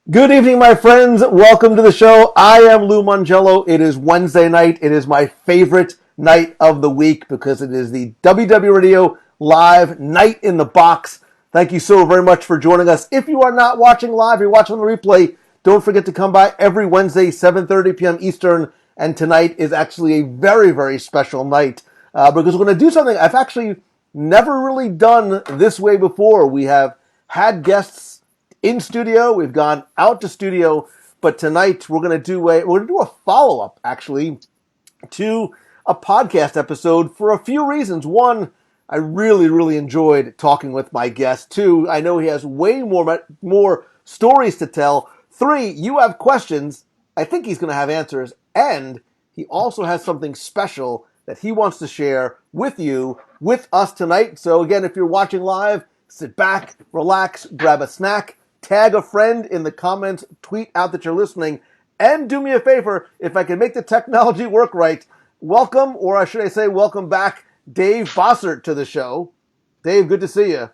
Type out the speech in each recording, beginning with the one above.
Good evening, my friends. Welcome to the show. I am Lou Mangello. It is Wednesday night. It is my favorite night of the week because it is the WDW Radio Live Night in the Box. Thank you so very much for joining us. If you are not watching live, you're watching the replay, don't forget to come by every Wednesday, 7:30 p.m. Eastern. And tonight is actually a very, very special night because we're going to do something I've actually never really done this way before. We have had guests in studio. We've gone out to studio, but tonight we're going to do a follow up actually to a podcast episode for a few reasons. One, I really enjoyed talking with my guest. Two, I know he has way more stories to tell. Three, you have questions. I think he's going to have answers, and he also has something special that he wants to share with you, with us tonight. So again, if you're watching live, sit back, relax, grab a snack, tag a friend in the comments, tweet out that you're listening, and do me a favor, if I can make the technology work right, welcome, or should I say welcome back, Dave Bossert to the show. Dave, good to see you.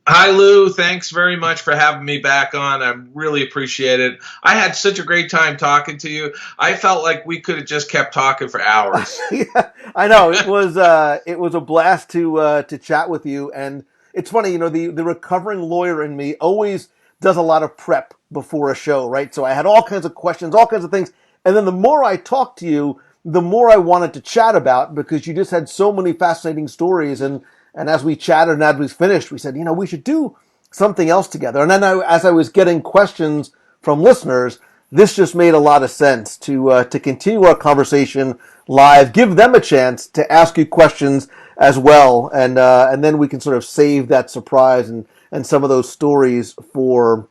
Hi, Lou. Thanks very much for having me back on. I really appreciate it. I had such a great time talking to you. I felt like we could have just kept talking for hours. Yeah, I know. It was a blast to chat with you, and it's funny, the recovering lawyer in me always does a lot of prep before a show, right? So I had all kinds of questions, all kinds of things, and then the more I talked to you, the more I wanted to chat about because you just had so many fascinating stories, and as we chatted and as we finished, we said, we should do something else together. And then as I was getting questions from listeners, this just made a lot of sense to continue our conversation live, give them a chance to ask you questions as well, and then we can sort of save that surprise and some of those stories for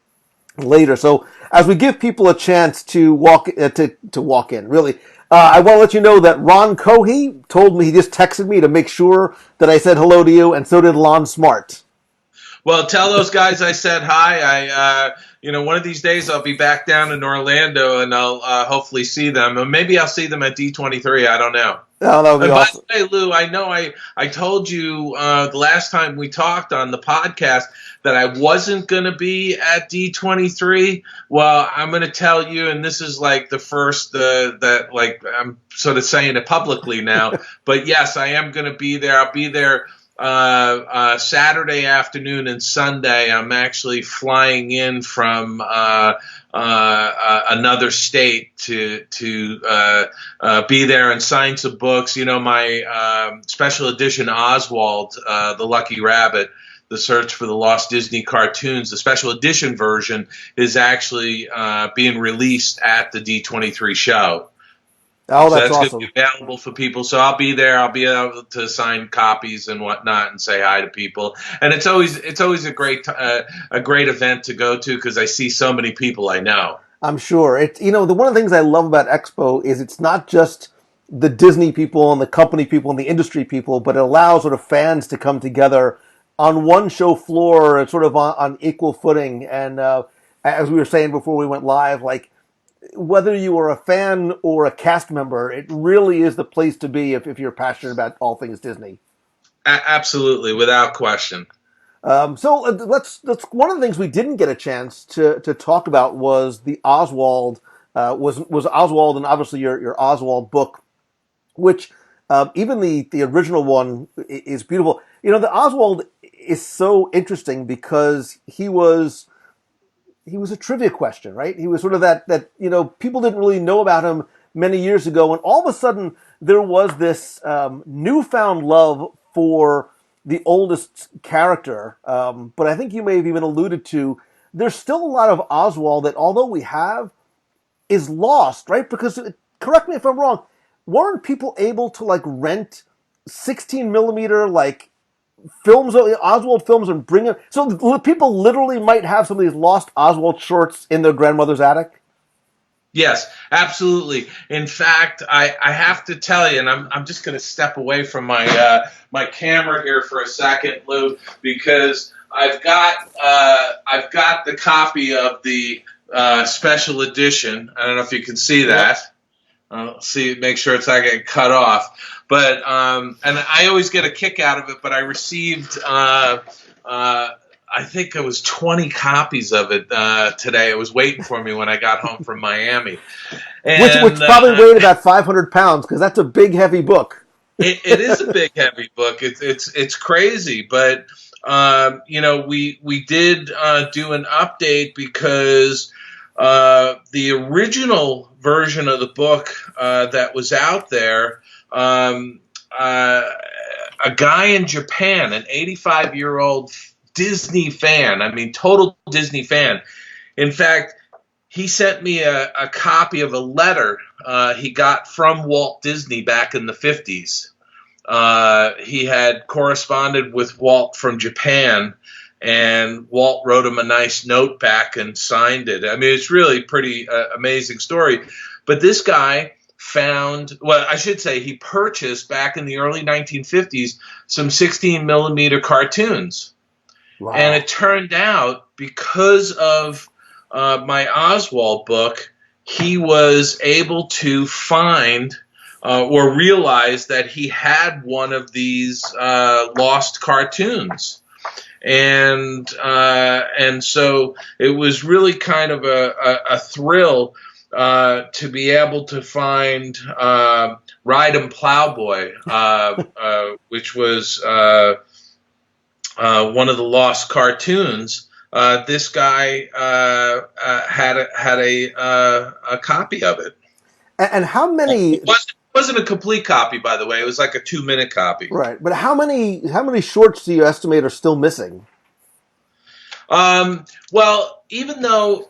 later. So as we give people a chance to walk in, really, I want to let you know that Ron Cohey told me, he just texted me to make sure that I said hello to you, and so did Lon Smart. Well, tell those guys I said hi. One of these days I'll be back down in Orlando and I'll hopefully see them. Or maybe I'll see them at D23. I don't know. Oh, that would be awesome. By the way, Lou, I know I told you the last time we talked on the podcast that I wasn't going to be at D23. Well, I'm going to tell you, and this is like the first that like I'm sort of saying it publicly now. But yes, I am going to be there. I'll be there Saturday afternoon and Sunday. I'm actually flying in from another state to be there and sign some books. My special edition Oswald, the Lucky Rabbit, The Search for the Lost Disney Cartoons, the special edition version is actually being released at the D23 show. Oh, so that's that's awesome. going to be available for people. So I'll be there. I'll be able to sign copies and whatnot and say hi to people. And it's always a great event to go to because I see so many people I know. I'm sure. One of the things I love about Expo is it's not just the Disney people and the company people and the industry people, but it allows sort of fans to come together on one show floor and sort of on equal footing. And as we were saying before we went live, like, whether you are a fan or a cast member, it really is the place to be if you're passionate about all things Disney. Absolutely, without question. So let's one of the things we didn't get a chance to talk about was the Oswald was Oswald, and obviously your Oswald book, which even the original one is beautiful. The Oswald is so interesting because he was a trivia question, right? He was sort of that people didn't really know about him many years ago, and all of a sudden there was this newfound love for the oldest character. But I think you may have even alluded to there's still a lot of Oswald that, although we have, is lost, right? Because correct me if I'm wrong, weren't people able to like rent 16 millimeter like films, Oswald films, and bring them? So people literally might have some of these lost Oswald shorts in their grandmother's attic. Yes, absolutely. In fact, I have to tell you, and I'm just going to step away from my my camera here for a second, Lou, because I've got the copy of the special edition. I don't know if you can see that. Make sure it's not getting cut off. But and I always get a kick out of it. But I received I think it was 20 copies of it today. It was waiting for me when I got home from Miami. Which And probably weighed about 500 pounds because that's a big, heavy book. it is a big, heavy book. It's crazy, but we did do an update because the original version of the book that was out there, a guy in Japan, an 85-year-old Disney fan, I mean, total Disney fan. In fact, he sent me a copy of a letter he got from Walt Disney back in the 50s. He had corresponded with Walt from Japan, and Walt wrote him a nice note back and signed it. I mean, it's really pretty amazing story. But this guy he purchased back in the early 1950s some 16 millimeter cartoons. Wow. And it turned out, because of my Oswald book, he was able to find or realize that he had one of these lost cartoons. And so it was really kind of a thrill to be able to find Ride 'em Plowboy, which was one of the lost cartoons. This guy had a copy of it. And how many? It wasn't a complete copy, by the way. It was like a 2-minute copy. Right, but how many shorts do you estimate are still missing? Well, even though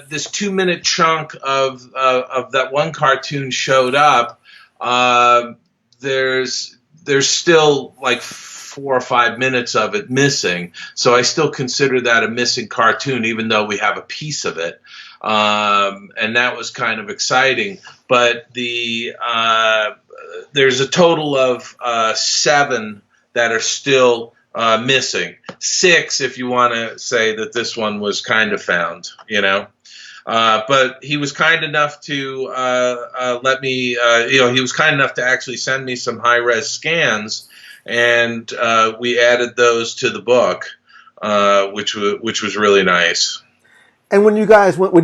this 2-minute chunk of that one cartoon showed up, there's still like 4 or 5 minutes of it missing. So I still consider that a missing cartoon, even though we have a piece of it. And that was kind of exciting. But there's a total of 7 that are still missing. 6, if you want to say that this one was kind of found, But he was kind enough to let me, he was kind enough to actually send me some high-res scans, and we added those to the book, which was really nice. And when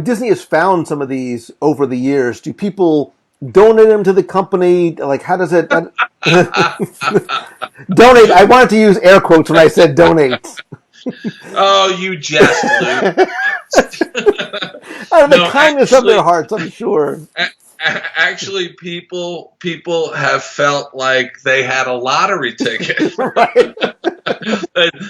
Disney has found some of these over the years, do people donate them to the company? Like, how does it donate? I wanted to use air quotes when I said donate. Oh, you jest, Luke. Out of the kindness of their hearts, I'm sure. Actually, people have felt like they had a lottery ticket. Right.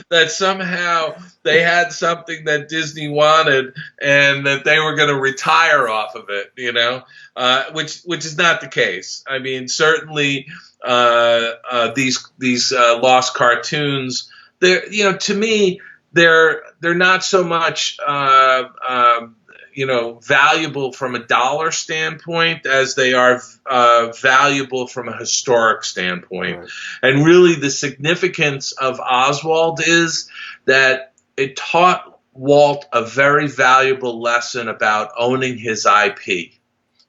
that somehow they had something that Disney wanted, and that they were going to retire off of it, which is not the case. I mean, certainly these lost cartoons, to me, they're not so much valuable from a dollar standpoint as they are valuable from a historic standpoint. Right. And really the significance of Oswald is that it taught Walt a very valuable lesson about owning his IP,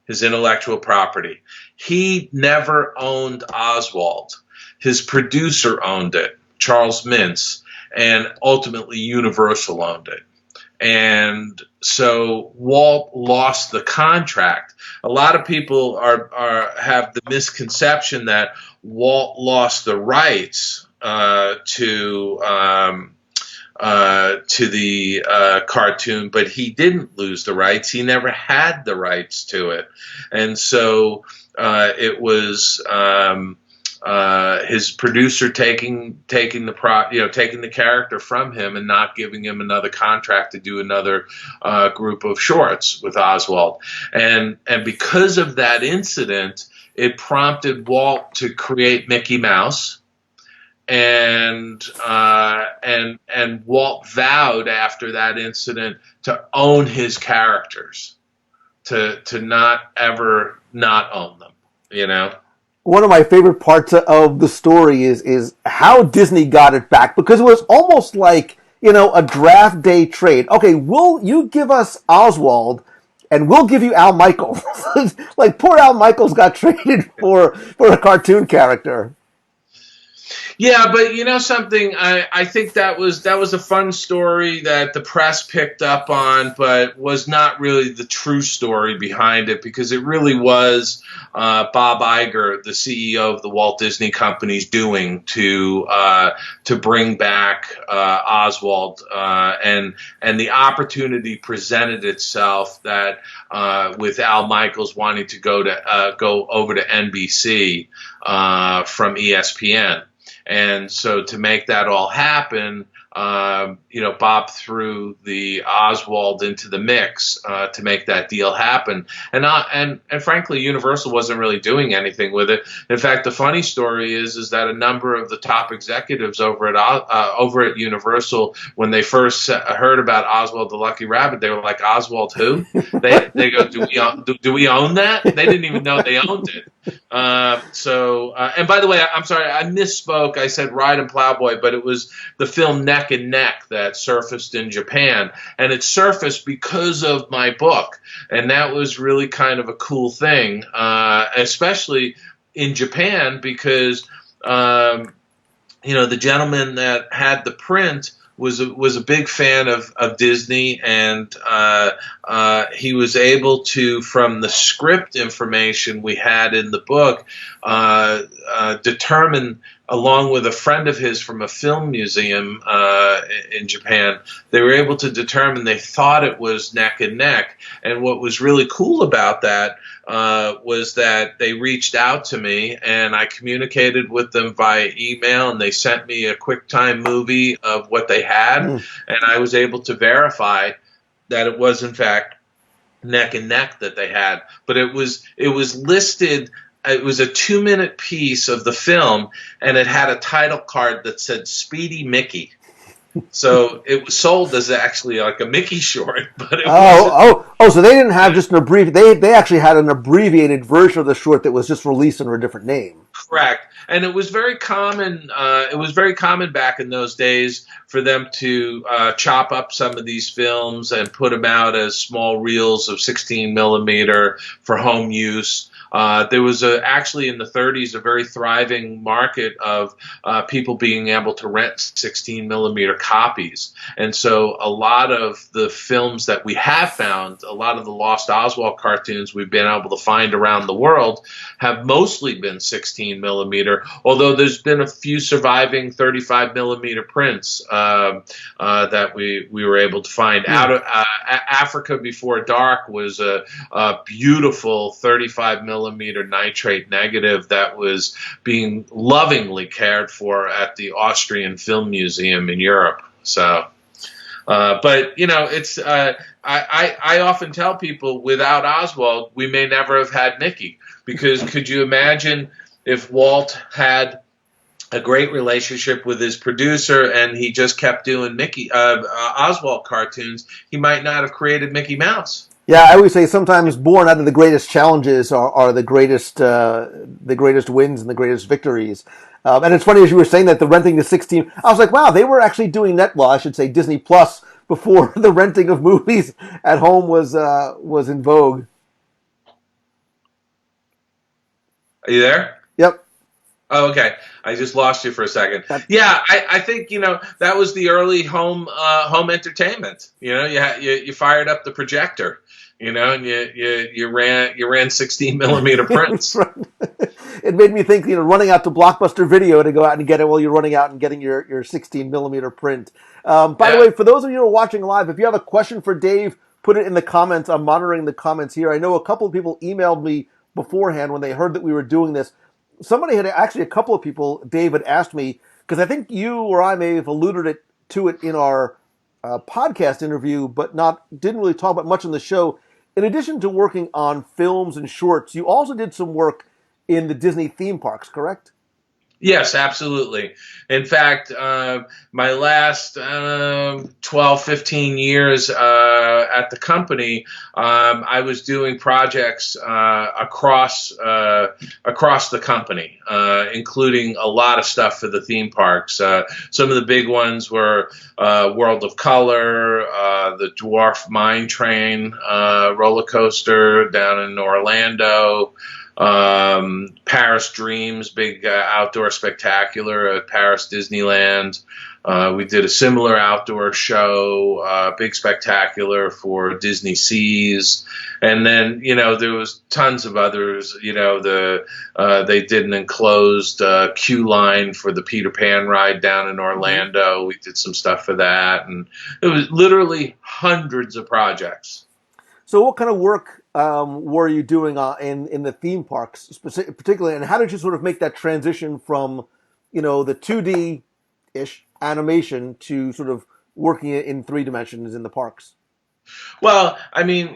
his intellectual property. He never owned Oswald. His producer owned it, Charles Mintz, and ultimately Universal owned it. And so Walt lost the contract. A lot of people have the misconception that Walt lost the rights to the cartoon, but he didn't lose the rights. He never had the rights to it, and so it was his producer taking the character from him and not giving him another contract to do another group of shorts with Oswald, and because of that incident, it prompted Walt to create Mickey Mouse, and Walt vowed after that incident to own his characters, to not ever not own them, One of my favorite parts of the story is how Disney got it back, because it was almost like, a draft day trade. Okay, you give us Oswald and we'll give you Al Michaels. Like, poor Al Michaels got traded for a cartoon character. Yeah, but you know something, I think that was a fun story that the press picked up on, but was not really the true story behind it because it really was Bob Iger, the CEO of the Walt Disney Company's doing to bring back Oswald, and the opportunity presented itself that with Al Michaels wanting to go over to NBC from ESPN. And so to make that all happen, Bob threw the Oswald into the mix to make that deal happen. And frankly, Universal wasn't really doing anything with it. In fact, the funny story is that a number of the top executives over at Universal, when they first heard about Oswald the Lucky Rabbit, they were like, "Oswald who?" They go, "Do we own that?" They didn't even know they owned it. And by the way, I'm sorry, I misspoke. I said Ride and Plowboy, but it was the film Neck and Neck that surfaced in Japan. And it surfaced because of my book. And that was really kind of a cool thing, especially in Japan because, the gentleman that had the print was a big fan of Disney, and he was able to, from the script information we had in the book, determine, along with a friend of his from a film museum in Japan, they were able to determine they thought it was Neck and Neck. And what was really cool about that was that they reached out to me, and I communicated with them via email, and they sent me a QuickTime movie of what they had, and I was able to verify that it was, in fact, Neck and Neck that they had. But it was listed. It was a 2-minute piece of the film, and it had a title card that said Speedy Mickey. So it was sold as actually like a Mickey short, but it wasn't. So they didn't have just an abbreviated. They actually had an abbreviated version of the short that was just released under a different name. Correct, and it was very common. It was very common back in those days for them to chop up some of these films and put them out as small reels of 16 millimeter for home use. There was actually in the 30s a very thriving market of people being able to rent 16 millimeter copies. And so a lot of the films that we have found, a lot of the Lost Oswald cartoons we've been able to find around the world have mostly been 16 millimeter, although there's been a few surviving 35 millimeter prints that we were able to find. Out of Africa Before Dark was a beautiful 35 millimeter nitrate negative that was being lovingly cared for at the Austrian Film Museum in Europe. So, but it's I often tell people without Oswald, we may never have had Mickey, because could you imagine if Walt had a great relationship with his producer and he just kept doing Oswald cartoons, he might not have created Mickey Mouse. Yeah, I always say sometimes born out of the greatest challenges are the greatest wins and the greatest victories. And it's funny, as you were saying that, the renting the 16, I was like, wow, they were actually doing I should say Disney Plus before the renting of movies at home was in vogue. Are you there? Yep. Oh, okay. I just lost you for a second. Yeah, I think that was the early home entertainment. You fired up the projector, and you ran 16 millimeter prints. Right. It made me think, running out to Blockbuster Video to go out and get it while you're running out and getting your 16 millimeter print. By the way, for those of you who are watching live, if you have a question for Dave, put it in the comments. I'm monitoring the comments here. I know a couple of people emailed me beforehand when they heard that we were doing this. Somebody had, actually a couple of people, Dave, had asked me, because I think you or I may have alluded to it in our podcast interview, but didn't really talk about much on the show. In addition to working on films and shorts, you also did some work in the Disney theme parks, correct? Yes, absolutely. In fact, my last 12, 15 years at the company, I was doing projects across the company, including a lot of stuff for the theme parks. Some of the big ones were World of Color, the Dwarf Mine Train roller coaster down in Orlando, Paris Dreams, big outdoor spectacular at Paris Disneyland. We did a similar outdoor show, big spectacular for Disney Seas, and then there was tons of others. They did an enclosed queue line for the Peter Pan ride down in Orlando. We did some stuff for that, and it was literally hundreds of projects. So, what kind of work were you doing in the theme parks, particularly, and how did you sort of make that transition from, the 2D ish animation to sort of working in 3 dimensions in the parks? Well, I mean,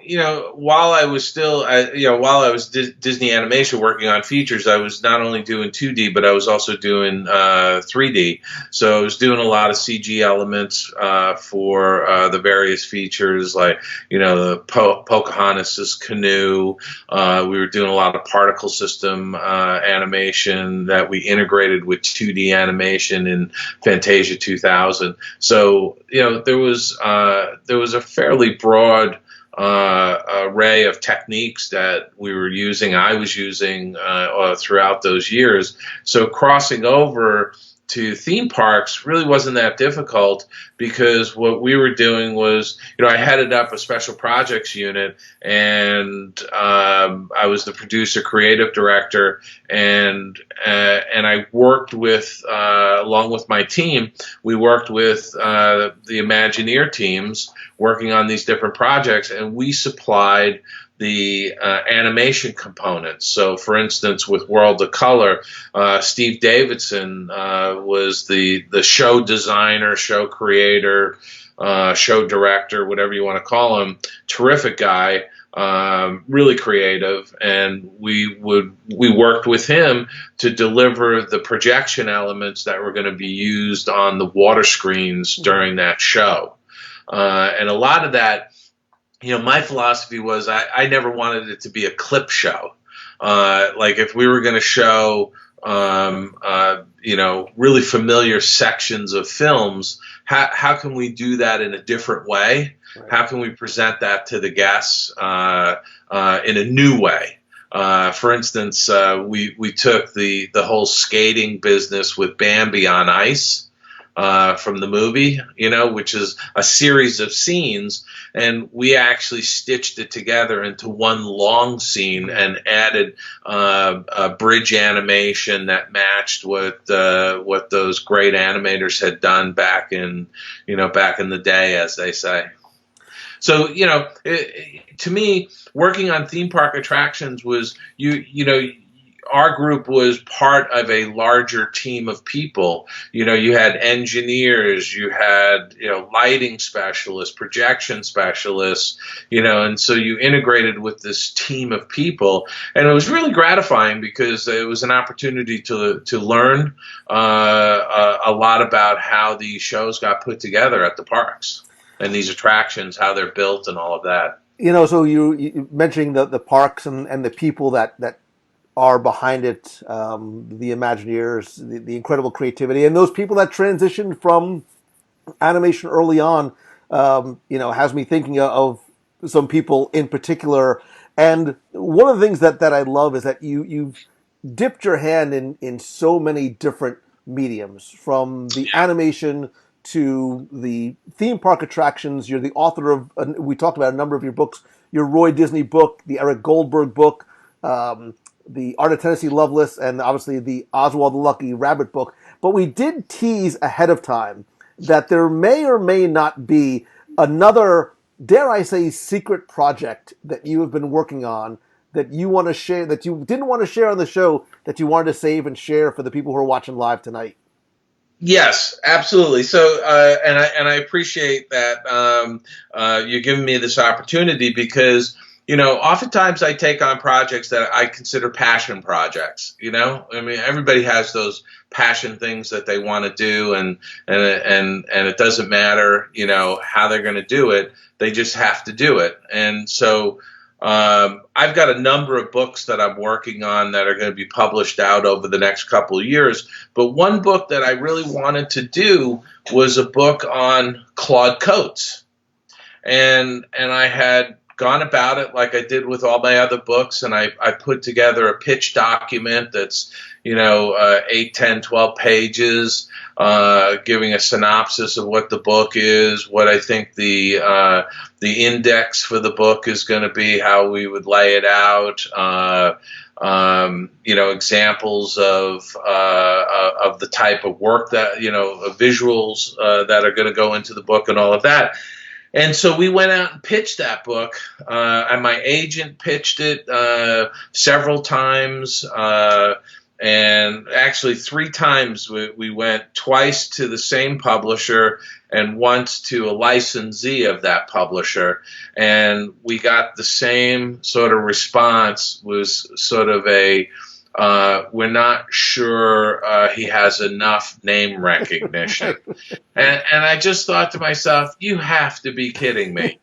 while I was still, while I was Disney Animation working on features, I was not only doing 2D, but I was also doing 3D. So I was doing a lot of CG elements for the various features, like, the Pocahontas' canoe. We were doing a lot of particle system animation that we integrated with 2D animation in Fantasia 2000. So, there was a fairly broad array of techniques that I was using throughout those years. So crossing over to theme parks really wasn't that difficult, because what we were doing was, I headed up a special projects unit, and I was the producer, creative director, and I worked with, along with my team, we worked with the Imagineer teams working on these different projects, and we supplied the animation components. So, for instance, with World of Color, Steve Davidson was the show designer, show creator, show director, whatever you want to call him. Terrific guy, really creative, and we worked with him to deliver the projection elements that were going to be used on the water screens during that show. And a lot of that, my philosophy was I never wanted it to be a clip show. Like if we were going to show, really familiar sections of films, how can we do that in a different way? Right. How can we present that to the guests in a new way? For instance, we took the whole skating business with Bambi on Ice. From the movie, which is a series of scenes, and we actually stitched it together into one long scene and added a bridge animation that matched what those great animators had done back in the day, as they say. So, to me, working on theme park attractions was our group was part of a larger team of people. You had engineers, you had, lighting specialists, projection specialists, and so you integrated with this team of people. And it was really gratifying because it was an opportunity to learn a lot about how these shows got put together at the parks and these attractions, how they're built and all of that. So you mentioning the parks and the people that are behind it, the Imagineers, the incredible creativity, and those people that transitioned from animation early on, has me thinking of some people in particular. And one of the things that I love is that you've dipped your hand in so many different mediums, from the animation to the theme park attractions. You're the author of, we talked about a number of your books, your Roy Disney book, the Eric Goldberg book, the Art of Tennessee Lovelace, and obviously the Oswald the Lucky Rabbit book. But we did tease ahead of time that there may or may not be another, dare I say, secret project that you have been working on that you want to share, that you didn't want to share on the show, that you wanted to save and share for the people who are watching live tonight. Yes, absolutely. So, and I appreciate that you're giving me this opportunity, because oftentimes I take on projects that I consider passion projects. I mean, everybody has those passion things that they want to do, and it doesn't matter, how they're going to do it. They just have to do it. And so I've got a number of books that I'm working on that are going to be published out over the next couple of years. But one book that I really wanted to do was a book on Claude Coates. And I had gone about it like I did with all my other books, and I put together a pitch document that's, 8, 10, 12 pages, giving a synopsis of what the book is, what I think the index for the book is going to be, how we would lay it out, examples of the type of work that, visuals that are going to go into the book and all of that. And so we went out and pitched that book, and my agent pitched it several times, and actually 3 times. We went twice to the same publisher and once to a licensee of that publisher, and we got the same sort of response. Was sort of a we're not sure he has enough name recognition. And I just thought to myself, you have to be kidding me,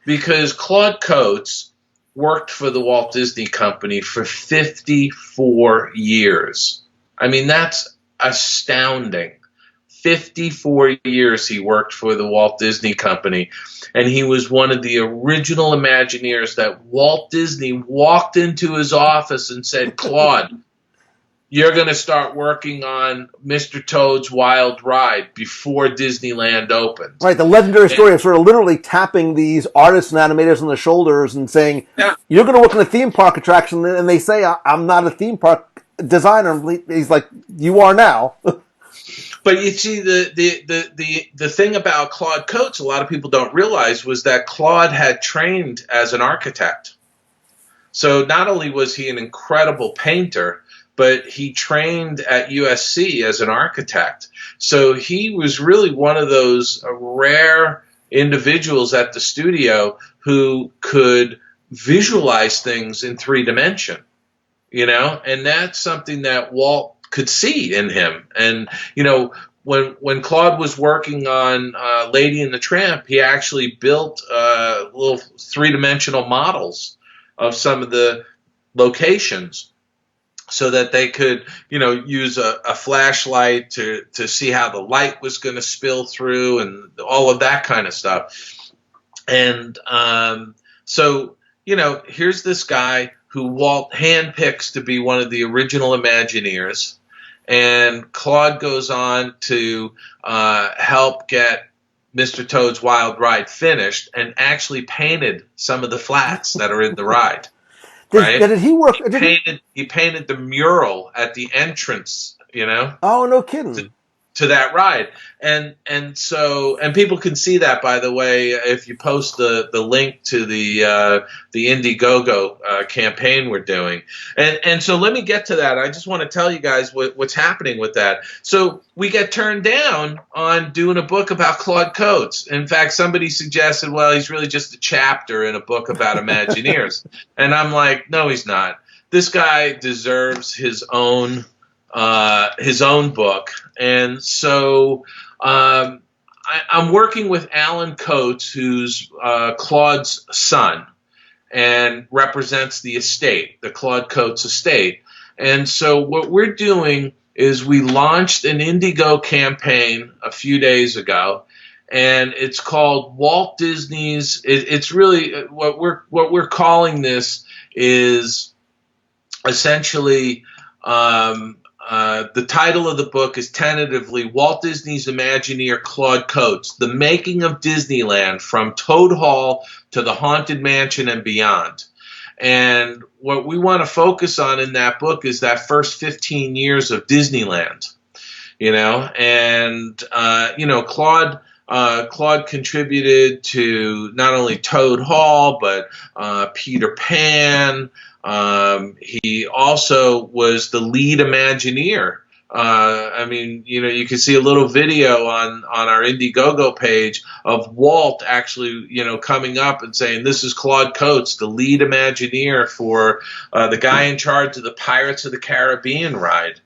because Claude Coates worked for the Walt Disney Company for 54 years. I mean, that's astounding. 54 years he worked for the Walt Disney Company, and he was one of the original Imagineers that Walt Disney walked into his office and said, Claude, you're going to start working on Mr. Toad's Wild Ride before Disneyland opens. Right, the legendary story of sort of literally tapping these artists and animators on the shoulders and saying, you're going to work on a theme park attraction, and they say, I'm not a theme park designer. He's like, you are now. But you see, the thing about Claude Coates, a lot of people don't realize, was that Claude had trained as an architect. So not only was he an incredible painter, but he trained at USC as an architect. So he was really one of those rare individuals at the studio who could visualize things in 3-dimension, and that's something that Walt could see in him. And, when Claude was working on Lady and the Tramp, he actually built little 3-dimensional models of some of the locations so that they could, use a flashlight to see how the light was going to spill through and all of that kind of stuff. And so, here's this guy who Walt handpicks to be one of the original Imagineers. And Claude goes on to help get Mr. Toad's Wild Ride finished and actually painted some of the flats that are in the ride. Did he work? He painted the mural at the entrance, Oh, no kidding. To that ride. And people can see that, by the way, if you post the link to the Indiegogo campaign we're doing. And so let me get to that. I just want to tell you guys what's happening with that. So we get turned down on doing a book about Claude Coates. In fact, somebody suggested, well, he's really just a chapter in a book about Imagineers. And I'm like, no, he's not. This guy deserves his own book. And so I'm working with Alan Coates, who's Claude's son and represents the estate, the Claude Coates estate. And so what we're doing is we launched an Indigo campaign a few days ago, and it's called Walt Disney's. It's really what we're calling this is essentially the title of the book is tentatively Walt Disney's Imagineer Claude Coates, The Making of Disneyland from Toad Hall to the Haunted Mansion and Beyond. And what we want to focus on in that book is that first 15 years of Disneyland, and Claude contributed to not only Toad Hall, but Peter Pan. He also was the lead Imagineer. You can see a little video on our Indiegogo page of Walt actually, coming up and saying, this is Claude Coates, the lead Imagineer for the guy in charge of the Pirates of the Caribbean ride.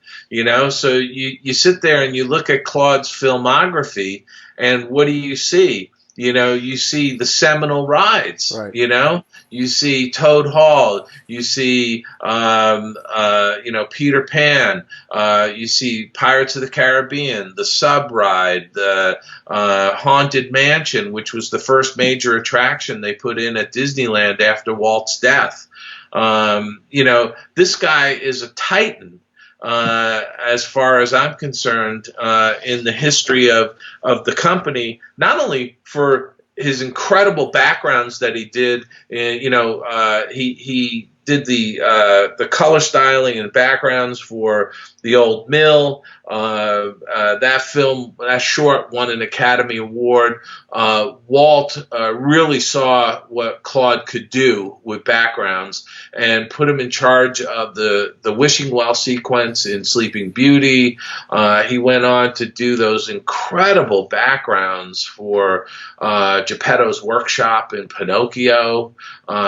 So you sit there and you look at Claude's filmography, and what do you see? you see the seminal rides. Right. You see Toad Hall. You see, Peter Pan. You see Pirates of the Caribbean, the Sub Ride, the Haunted Mansion, which was the first major attraction they put in at Disneyland after Walt's death. This guy is a titan. As far as I'm concerned, in the history of the company, not only for his incredible backgrounds that he did, he did the color styling and backgrounds for the Old Mill. That film, that short, won an Academy Award. Walt really saw what Claude could do with backgrounds and put him in charge of the wishing well sequence in Sleeping Beauty. He went on to do those incredible backgrounds for Geppetto's Workshop in Pinocchio.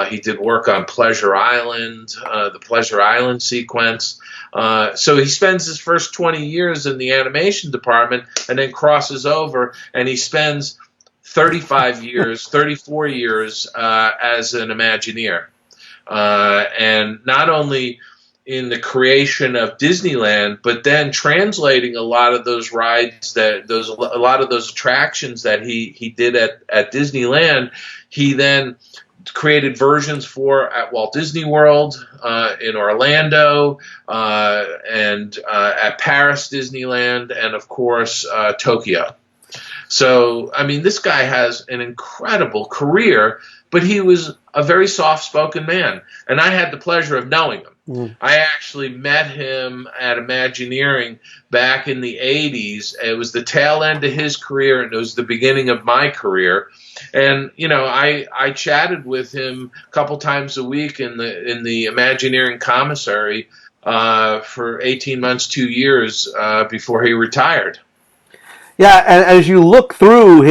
He did work on Pleasure Island, the Pleasure Island sequence. So he spends his first 20 years in the animation department and then crosses over and he spends 34 years as an Imagineer. And not only in the creation of Disneyland, but then translating a lot of those rides a lot of those attractions that he did at Disneyland, he then created versions for at Walt Disney World, in Orlando, and at Paris Disneyland, and of course Tokyo. So, I mean, this guy has an incredible career, but he was a very soft-spoken man, and I had the pleasure of knowing him. I actually met him at Imagineering back in the 80s. It was the tail end of his career, and it was the beginning of my career. And I chatted with him a couple times a week in the Imagineering commissary for 18 months, 2 years before he retired. Yeah, and as you look through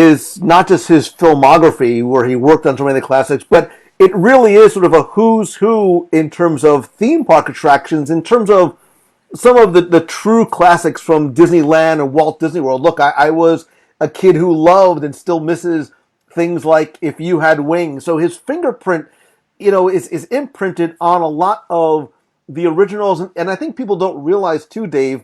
not just his filmography, where he worked on so many of the classics, but it really is sort of a who's who in terms of theme park attractions, in terms of some of the true classics from Disneyland and Walt Disney World. Look, I was a kid who loved and still misses things like If You Had Wings. So his fingerprint, is imprinted on a lot of the originals. And I think people don't realize too, Dave,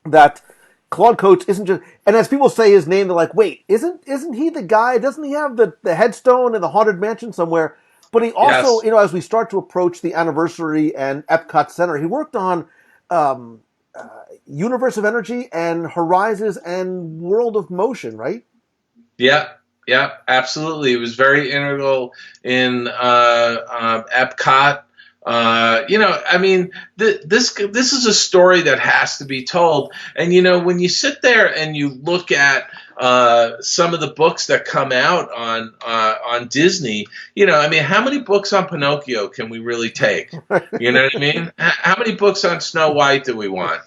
that Claude Coates isn't just, and as people say his name, they're like, wait, isn't he the guy? Doesn't he have the headstone in the Haunted Mansion somewhere? But he also, Yes. as we start to approach the anniversary and Epcot Center, he worked on Universe of Energy and Horizons and World of Motion, right? Yeah. Yeah, absolutely. It was very integral in Epcot. I mean, this is a story that has to be told. And when you sit there and you look at some of the books that come out on Disney, I mean, how many books on Pinocchio can we really take? You know what I mean? How many books on Snow White do we want?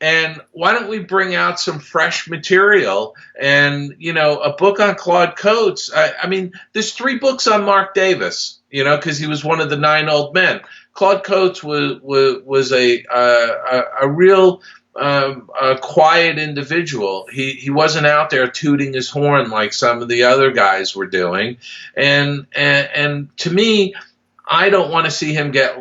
And why don't we bring out some fresh material and, a book on Claude Coates? I mean, there's 3 books on Mark Davis, because he was one of the 9 old men. Claude Coates was a real a quiet individual. He wasn't out there tooting his horn like some of the other guys were doing. And to me, I don't want to see him get,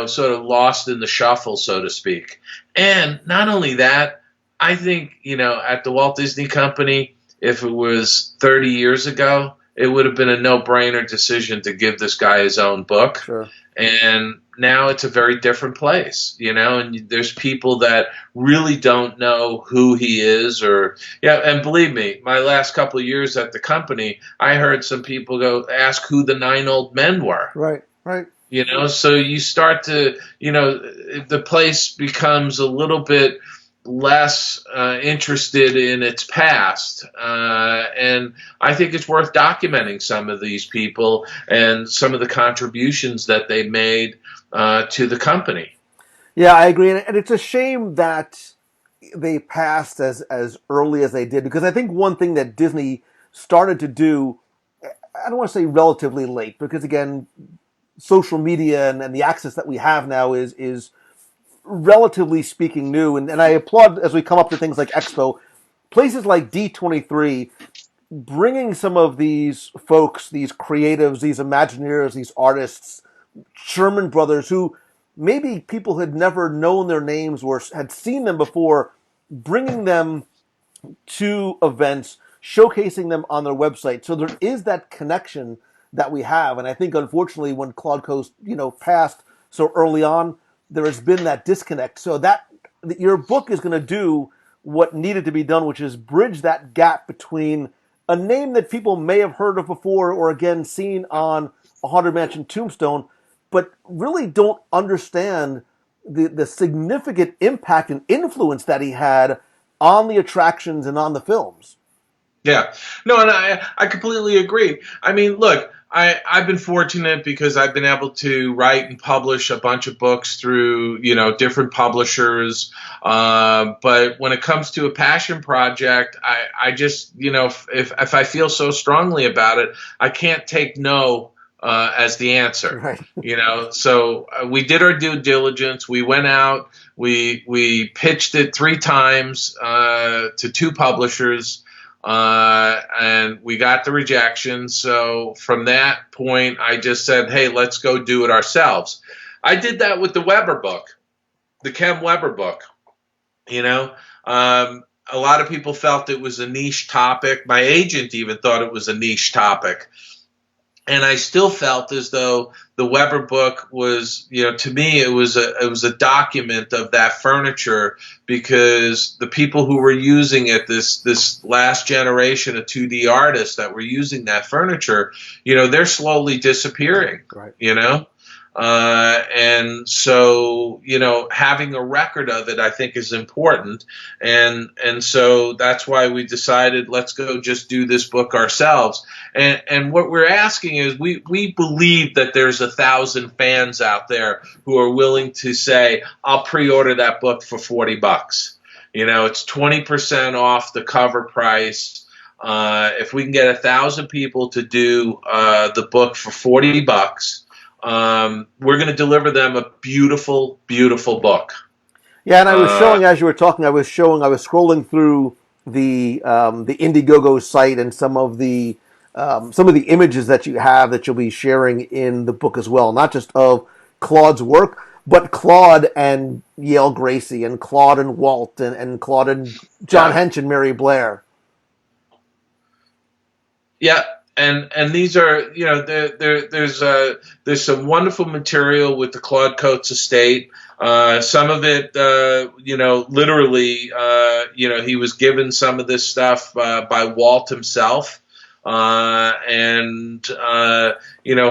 sort of lost in the shuffle, so to speak. And not only that, I think, at the Walt Disney Company, if it was 30 years ago, it would have been a no-brainer decision to give this guy his own book. Sure. And now it's a very different place, and there's people that really don't know who he is and believe me, my last couple of years at the company, I heard some people ask who the 9 old men were. Right. So you start to, the place becomes a little bit less interested in its past. And I think it's worth documenting some of these people and some of the contributions that they made to the company. Yeah, I agree. And it's a shame that they passed as early as they did, because I think one thing that Disney started to do, I don't want to say relatively late, because again, social media and the access that we have now is relatively speaking new. And I applaud, as we come up to things like Expo, places like D23, bringing some of these folks, these creatives, these Imagineers, these artists, Sherman Brothers, who maybe people had never known their names or had seen them before, bringing them to events, showcasing them on their website. So there is that connection that we have. And I think, unfortunately, when Claude Coast, passed so early on, there has been that disconnect. So that your book is going to do what needed to be done, which is bridge that gap between a name that people may have heard of before or again seen on a Haunted Mansion tombstone, but really don't understand the significant impact and influence that he had on the attractions and on the films. Yeah. No, and I completely agree. I mean, look, I've been fortunate because I've been able to write and publish a bunch of books through, different publishers. But when it comes to a passion project, I just, if I feel so strongly about it, I can't take no as the answer. Right. So we did our due diligence. We went out, we pitched it 3 times to 2 publishers. And we got the rejection. So from that point, I just said, hey, let's go do it ourselves. I did that with the Weber book, the Ken Weber book. A lot of people felt it was a niche topic. My agent even thought it was a niche topic. And I still felt as though the Weber book was, to me, it was a document of that furniture, because the people who were using it, this last generation of 2D artists that were using that furniture, they're slowly disappearing. Right. And so, having a record of it, I think, is important. And so that's why we decided, let's go just do this book ourselves. And what we're asking is, we believe that there's 1,000 fans out there who are willing to say, I'll pre-order that book for $40. It's 20% off the cover price. If we can get 1,000 people to do the book for $40, we're going to deliver them a beautiful, beautiful book. Yeah, and I was showing, as you were talking, I was scrolling through the Indiegogo site and some of the images that you have that you'll be sharing in the book as well, not just of Claude's work, but Claude and Yale Gracie, and Claude and Walt, and Claude and John Hench and Mary Blair. Yeah. And these are, there's some wonderful material with the Claude Coates estate. Some of it, literally, he was given some of this stuff by Walt himself.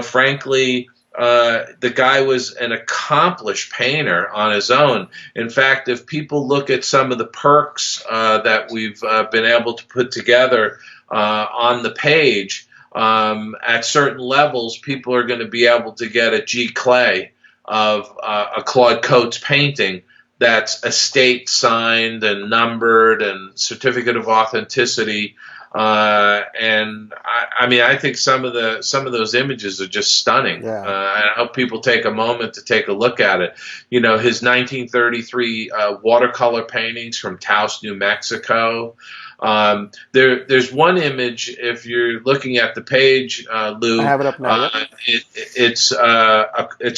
Frankly, the guy was an accomplished painter on his own. In fact, if people look at some of the perks that we've been able to put together on the page, at certain levels, people are going to be able to get a G. Clay of a Claude Coates painting that's estate signed and numbered and certificate of authenticity. And I think some of those images are just stunning. Yeah. I hope people take a moment to take a look at it. His 1933 watercolor paintings from Taos, New Mexico. There's one image, if you're looking at the page, Lou. I have it up now. It's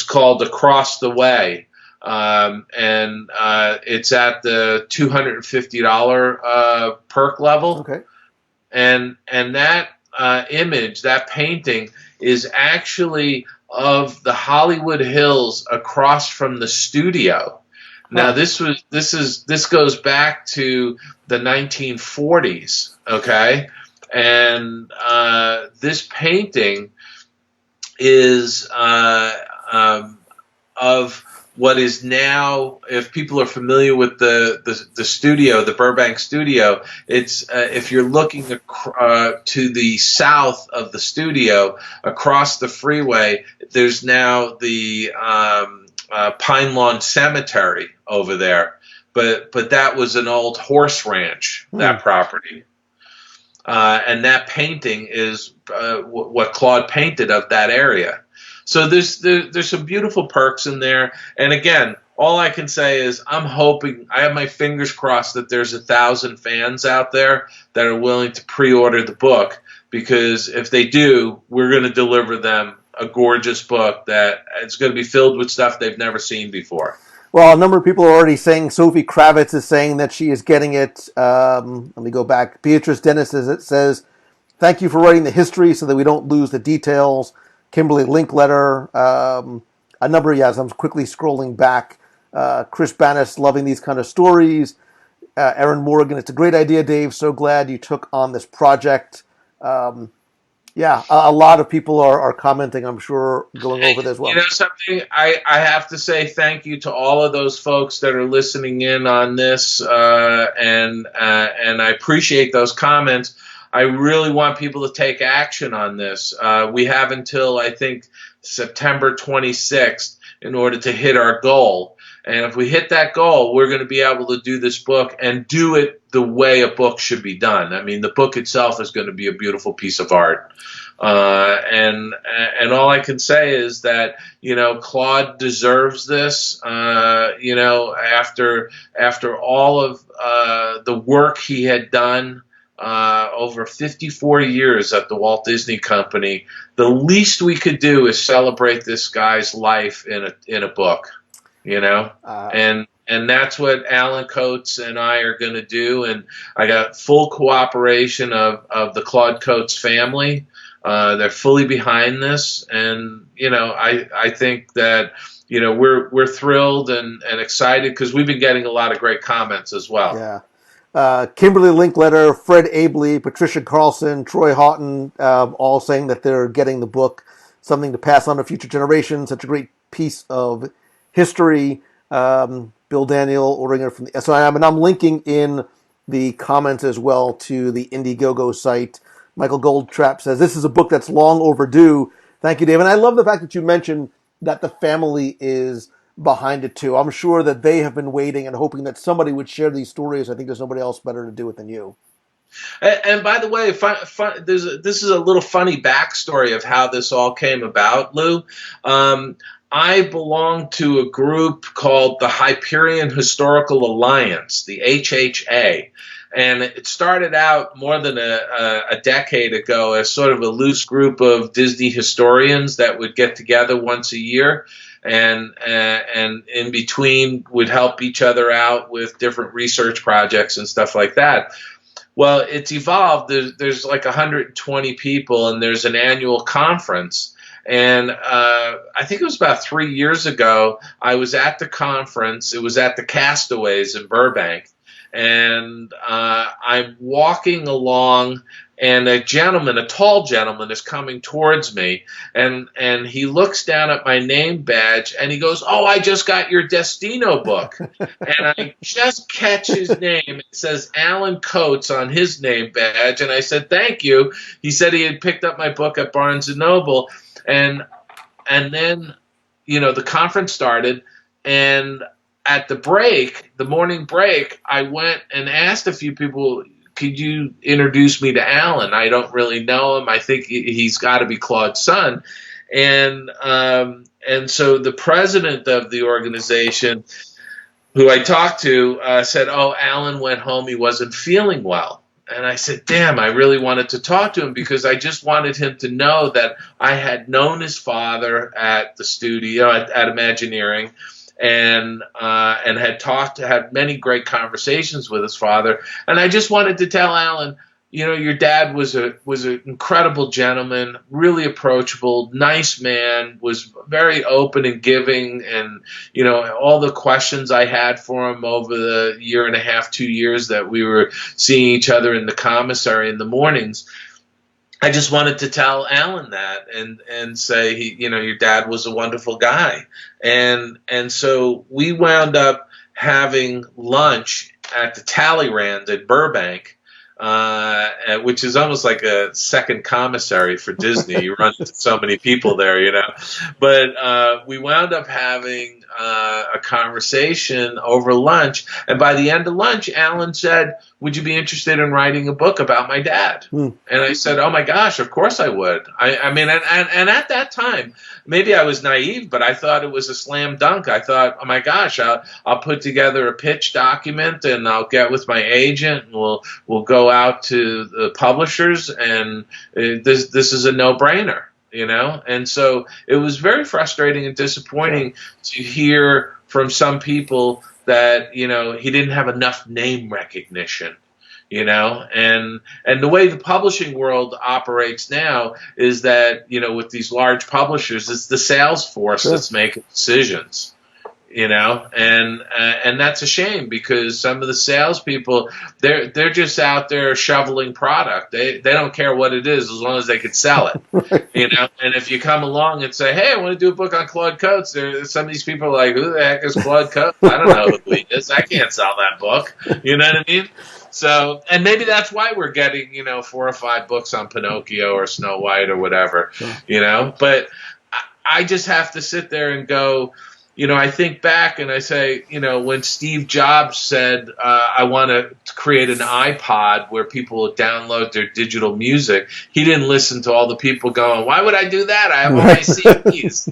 called Across the Way. And it's at the $250 perk level. Okay. And that image, that painting, is actually of the Hollywood Hills across from the studio. Now this goes back to the 1940s, okay? And this painting is of what is now, if people are familiar with the studio, the Burbank studio, it's if you're looking to the south of the studio, across the freeway, there's now the Pine Lawn Cemetery over there, but that was an old horse ranch, that property. And that painting is what Claude painted of that area. So there's some beautiful perks in there. And again, all I can say is I'm hoping, I have my fingers crossed that there's 1,000 fans out there that are willing to pre-order the book, because if they do, we're going to deliver them a gorgeous book that it's going to be filled with stuff they've never seen before. Well, a number of people are already saying, Sophie Kravitz is saying that she is getting it. Let me go back. Beatrice Dennis says, thank you for writing the history so that we don't lose the details. Kimberly Linkletter, a number, yes, I'm quickly scrolling back. Chris Bannis, loving these kind of stories. Aaron Morgan, it's a great idea, Dave. So glad you took on this project. Yeah, a lot of people are commenting, I'm sure, going over this as well. You know something? I have to say thank you to all of those folks that are listening in on this, and I appreciate those comments. I really want people to take action on this. We have until, I think, September 26th in order to hit our goal. And if we hit that goal, we're going to be able to do this book and do it the way a book should be done. I mean, the book itself is going to be a beautiful piece of art. And all I can say is that, Claude deserves this. After all of the work he had done over 54 years at the Walt Disney Company, the least we could do is celebrate this guy's life in a book. And that's what Alan Coates and I are going to do. And I got full cooperation of the Claude Coates family. They're fully behind this. And, I think that, we're thrilled and excited because we've been getting a lot of great comments as well. Yeah. Kimberly Linkletter, Fred Abley, Patricia Carlson, Troy Houghton, all saying that they're getting the book, something to pass on to future generations. Such a great piece of history. Bill Daniel ordering it from the SIM, and I'm linking in the comments as well to the Indiegogo site. Michael Goldtrap says, this is a book that's long overdue. Thank you, Dave. And I love the fact that you mentioned that the family is behind it too. I'm sure that they have been waiting and hoping that somebody would share these stories. I think there's nobody else better to do it than you. And by the way, this is a little funny backstory of how this all came about, Lou. I belong to a group called the Hyperion Historical Alliance, the HHA. And it started out more than a decade ago as sort of a loose group of Disney historians that would get together once a year and in between would help each other out with different research projects and stuff like that. Well, it's evolved. There's like 120 people, and there's an annual conference. And I think it was about 3 years ago, I was at the conference. It was at the Castaways in Burbank. And I'm walking along, and a tall gentleman, is coming towards me. And he looks down at my name badge, and he goes, "Oh, I just got your Destino book." And I just catch his name. It says Alan Coates on his name badge. And I said, "Thank you." He said he had picked up my book at Barnes & Noble. And then, the conference started, and at the morning break, I went and asked a few people, could you introduce me to Alan? I don't really know him. I think he's got to be Claude's son. And so the president of the organization, who I talked to, said, "Oh, Alan went home. He wasn't feeling well." And I said, damn, I really wanted to talk to him because I just wanted him to know that I had known his father at the studio at Imagineering, and had many great conversations with his father. And I just wanted to tell Alan, your dad was an incredible gentleman, really approachable, nice man, was very open and giving. And, all the questions I had for him over the year and a half, 2 years that we were seeing each other in the commissary in the mornings, I just wanted to tell Alan that and say, your dad was a wonderful guy. And so we wound up having lunch at the Talleyrand at Burbank, which is almost like a second commissary for Disney. You run into so many people there, But we wound up having a conversation over lunch, and by the end of lunch, Alan said, "Would you be interested in writing a book about my dad?" And I said, "Oh my gosh, of course I would." I mean, and at that time, maybe I was naive, but I thought it was a slam dunk. I thought, "Oh my gosh, I'll put together a pitch document and I'll get with my agent and we'll go out to the publishers, and this is a no-brainer." And so it was very frustrating and disappointing to hear from some people that he didn't have enough name recognition. And the way the publishing world operates now is that with these large publishers, it's the sales force that's making decisions. And that's a shame, because some of the salespeople, they're just out there shoveling product. They don't care what it is as long as they can sell it. And if you come along and say, "Hey, I want to do a book on Claude Coates," some of these people are like, "Who the heck is Claude Coates? I don't know who he is. I can't sell that book." You know what I mean? So, and maybe that's why we're getting 4 or 5 books on Pinocchio or Snow White or whatever. But I just have to sit there and go. I think back and I say, when Steve Jobs said, "I want to create an iPod where people will download their digital music," he didn't listen to all the people going, "Why would I do that? I have all my CDs."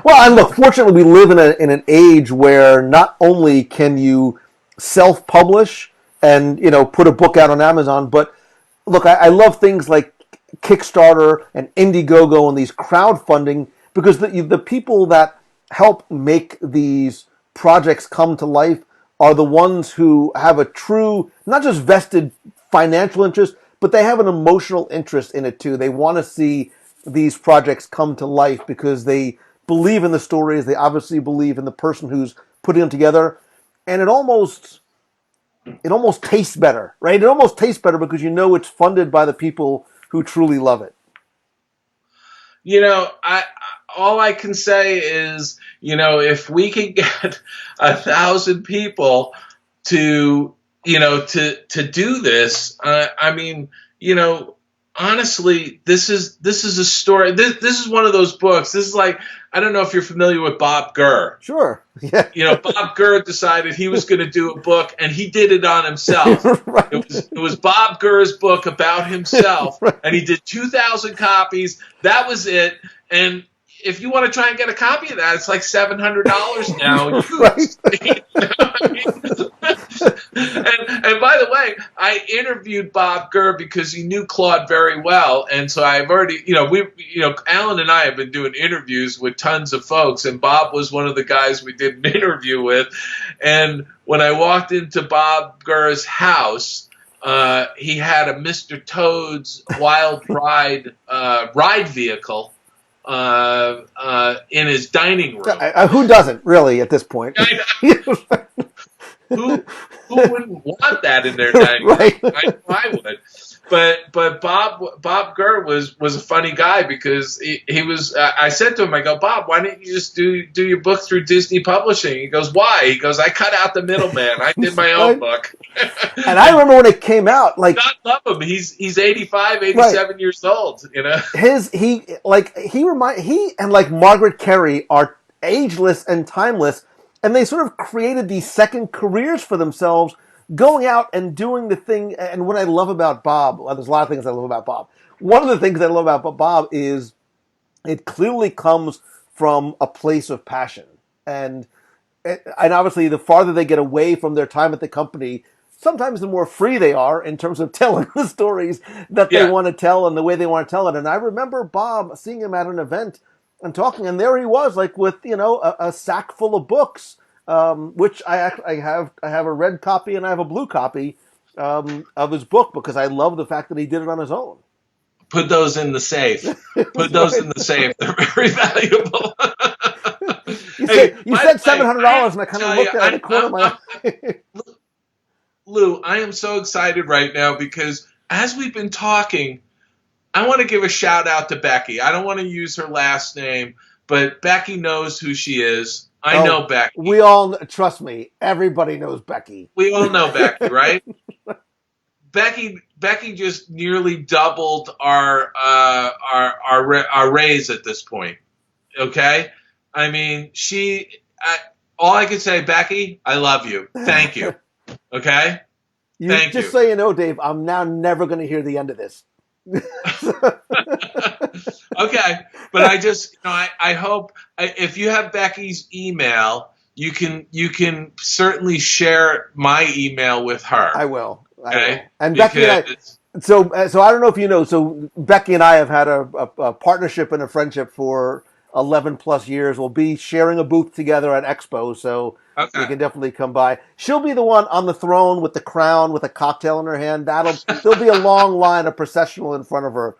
Well, and look, fortunately, we live in an age where not only can you self-publish and put a book out on Amazon, but look, I love things like Kickstarter and Indiegogo and these crowdfunding, because the people that help make these projects come to life are the ones who have a true, not just vested financial interest, but they have an emotional interest in it too. They want to see these projects come to life because they believe in the stories. They obviously believe in the person who's putting them together. And it almost tastes better, right? It almost tastes better because it's funded by the people who truly love it. All I can say is, if we can get 1,000 people to do this, honestly, this is a story. This is one of those books. This is like, I don't know if you're familiar with Bob Gurr. Sure. Yeah. Bob Gurr decided he was going to do a book, and he did it on himself. Right. It was Bob Gurr's book about himself, right. And he did 2,000 copies. That was it. And if you want to try and get a copy of that, it's like $700 now. And by the way, I interviewed Bob Gurr because he knew Claude very well, and so I've already, Alan and I have been doing interviews with tons of folks, and Bob was one of the guys we did an interview with. And when I walked into Bob Gurr's house, he had a Mr. Toad's Wild Ride vehicle in his dining room. Who doesn't, really, at this point? Who wouldn't want that in their dining room? Right. I would. But Bob Gurr was a funny guy, because he was. I said to him, I go, "Bob, why didn't you just do your book through Disney Publishing?" He goes, "Why?" He goes, "I cut out the middleman. I did my own book." And I remember when it came out, like, God love him. He's 85, 87 right. years old. He and like Margaret Carey are ageless and timeless, and they sort of created these second careers for themselves, going out and doing the thing. And what I love about Bob, well, there's a lot of things I love about Bob. One of the things I love about Bob is it clearly comes from a place of passion. And obviously, the farther they get away from their time at the company, sometimes the more free they are in terms of telling the stories that they want to tell and the way they want to tell it. And I remember Bob, seeing him at an event and talking, and there he was, like, with a sack full of books, which I have a red copy and I have a blue copy of his book, because I love the fact that he did it on his own. Put those in the safe. Put those in the safe. They're very valuable. You said $700, and I kind of looked at the corner of my eye. Lou, I am so excited right now, because as we've been talking, I want to give a shout out to Becky. I don't want to use her last name, but Becky knows who she is. I know Becky. We all, trust me, everybody knows Becky. We all know Becky, right? Becky just nearly doubled our raise at this point. Okay, I mean, all I can say, Becky, I love you. Thank you. Okay? You Thank just you. so you know, Dave, I'm now never going to hear the end of this. Okay, but I just, I hope if you have Becky's email, you can certainly share my email with her. I will. I Okay, will. And Becky and I. because So I don't know if you know. So Becky and I have had a partnership and a friendship for 11 plus years. We'll be sharing a booth together at Expo, so you okay, can definitely come by. She'll be the one on the throne with the crown with a cocktail in her hand. There'll be a long line of processional in front of her.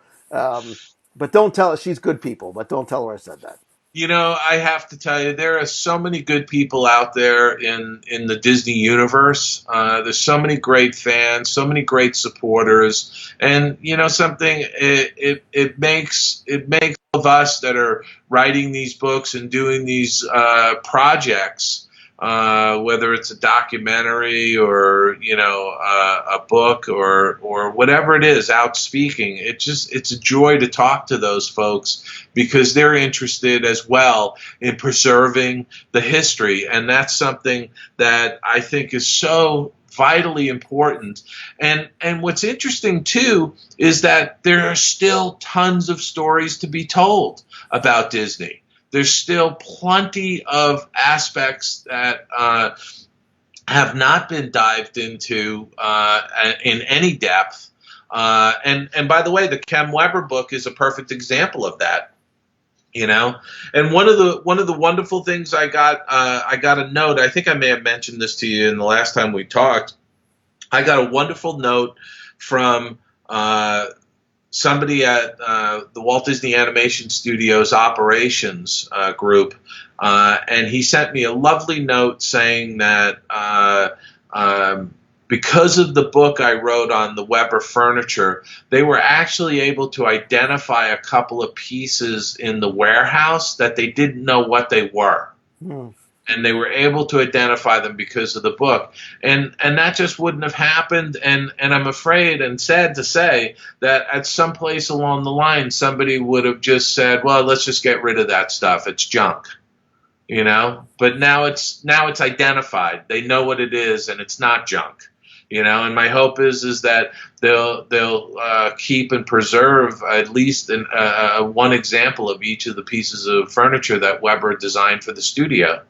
But don't tell her she's good people. But don't tell her I said that. I have to tell you, there are so many good people out there in the Disney universe. There's so many great fans, so many great supporters, and something. It makes all of us that are writing these books and doing these projects, whether it's a documentary or a book or whatever it is, out speaking. It's a joy to talk to those folks because they're interested as well in preserving the history, and that's something that I think is so vitally important. And what's interesting too is that there are still tons of stories to be told about Disney. There's still plenty of aspects that have not been dived into in any depth. And by the way, the Kem Weber book is a perfect example of that. And one of the wonderful things I got a note. I think I may have mentioned this to you in the last time we talked. I got a wonderful note from somebody at the Walt Disney Animation Studios operations group, and he sent me a lovely note saying that because of the book I wrote on the Weber furniture, they were actually able to identify a couple of pieces in the warehouse that they didn't know what they were. Hmm. And they were able to identify them because of the book, and that just wouldn't have happened. And I'm afraid and sad to say that at some place along the line, somebody would have just said, "Well, let's just get rid of that stuff. It's junk," But now it's identified. They know what it is, and it's not junk. And my hope is that they'll keep and preserve at least one example of each of the pieces of furniture that Weber designed for the studio.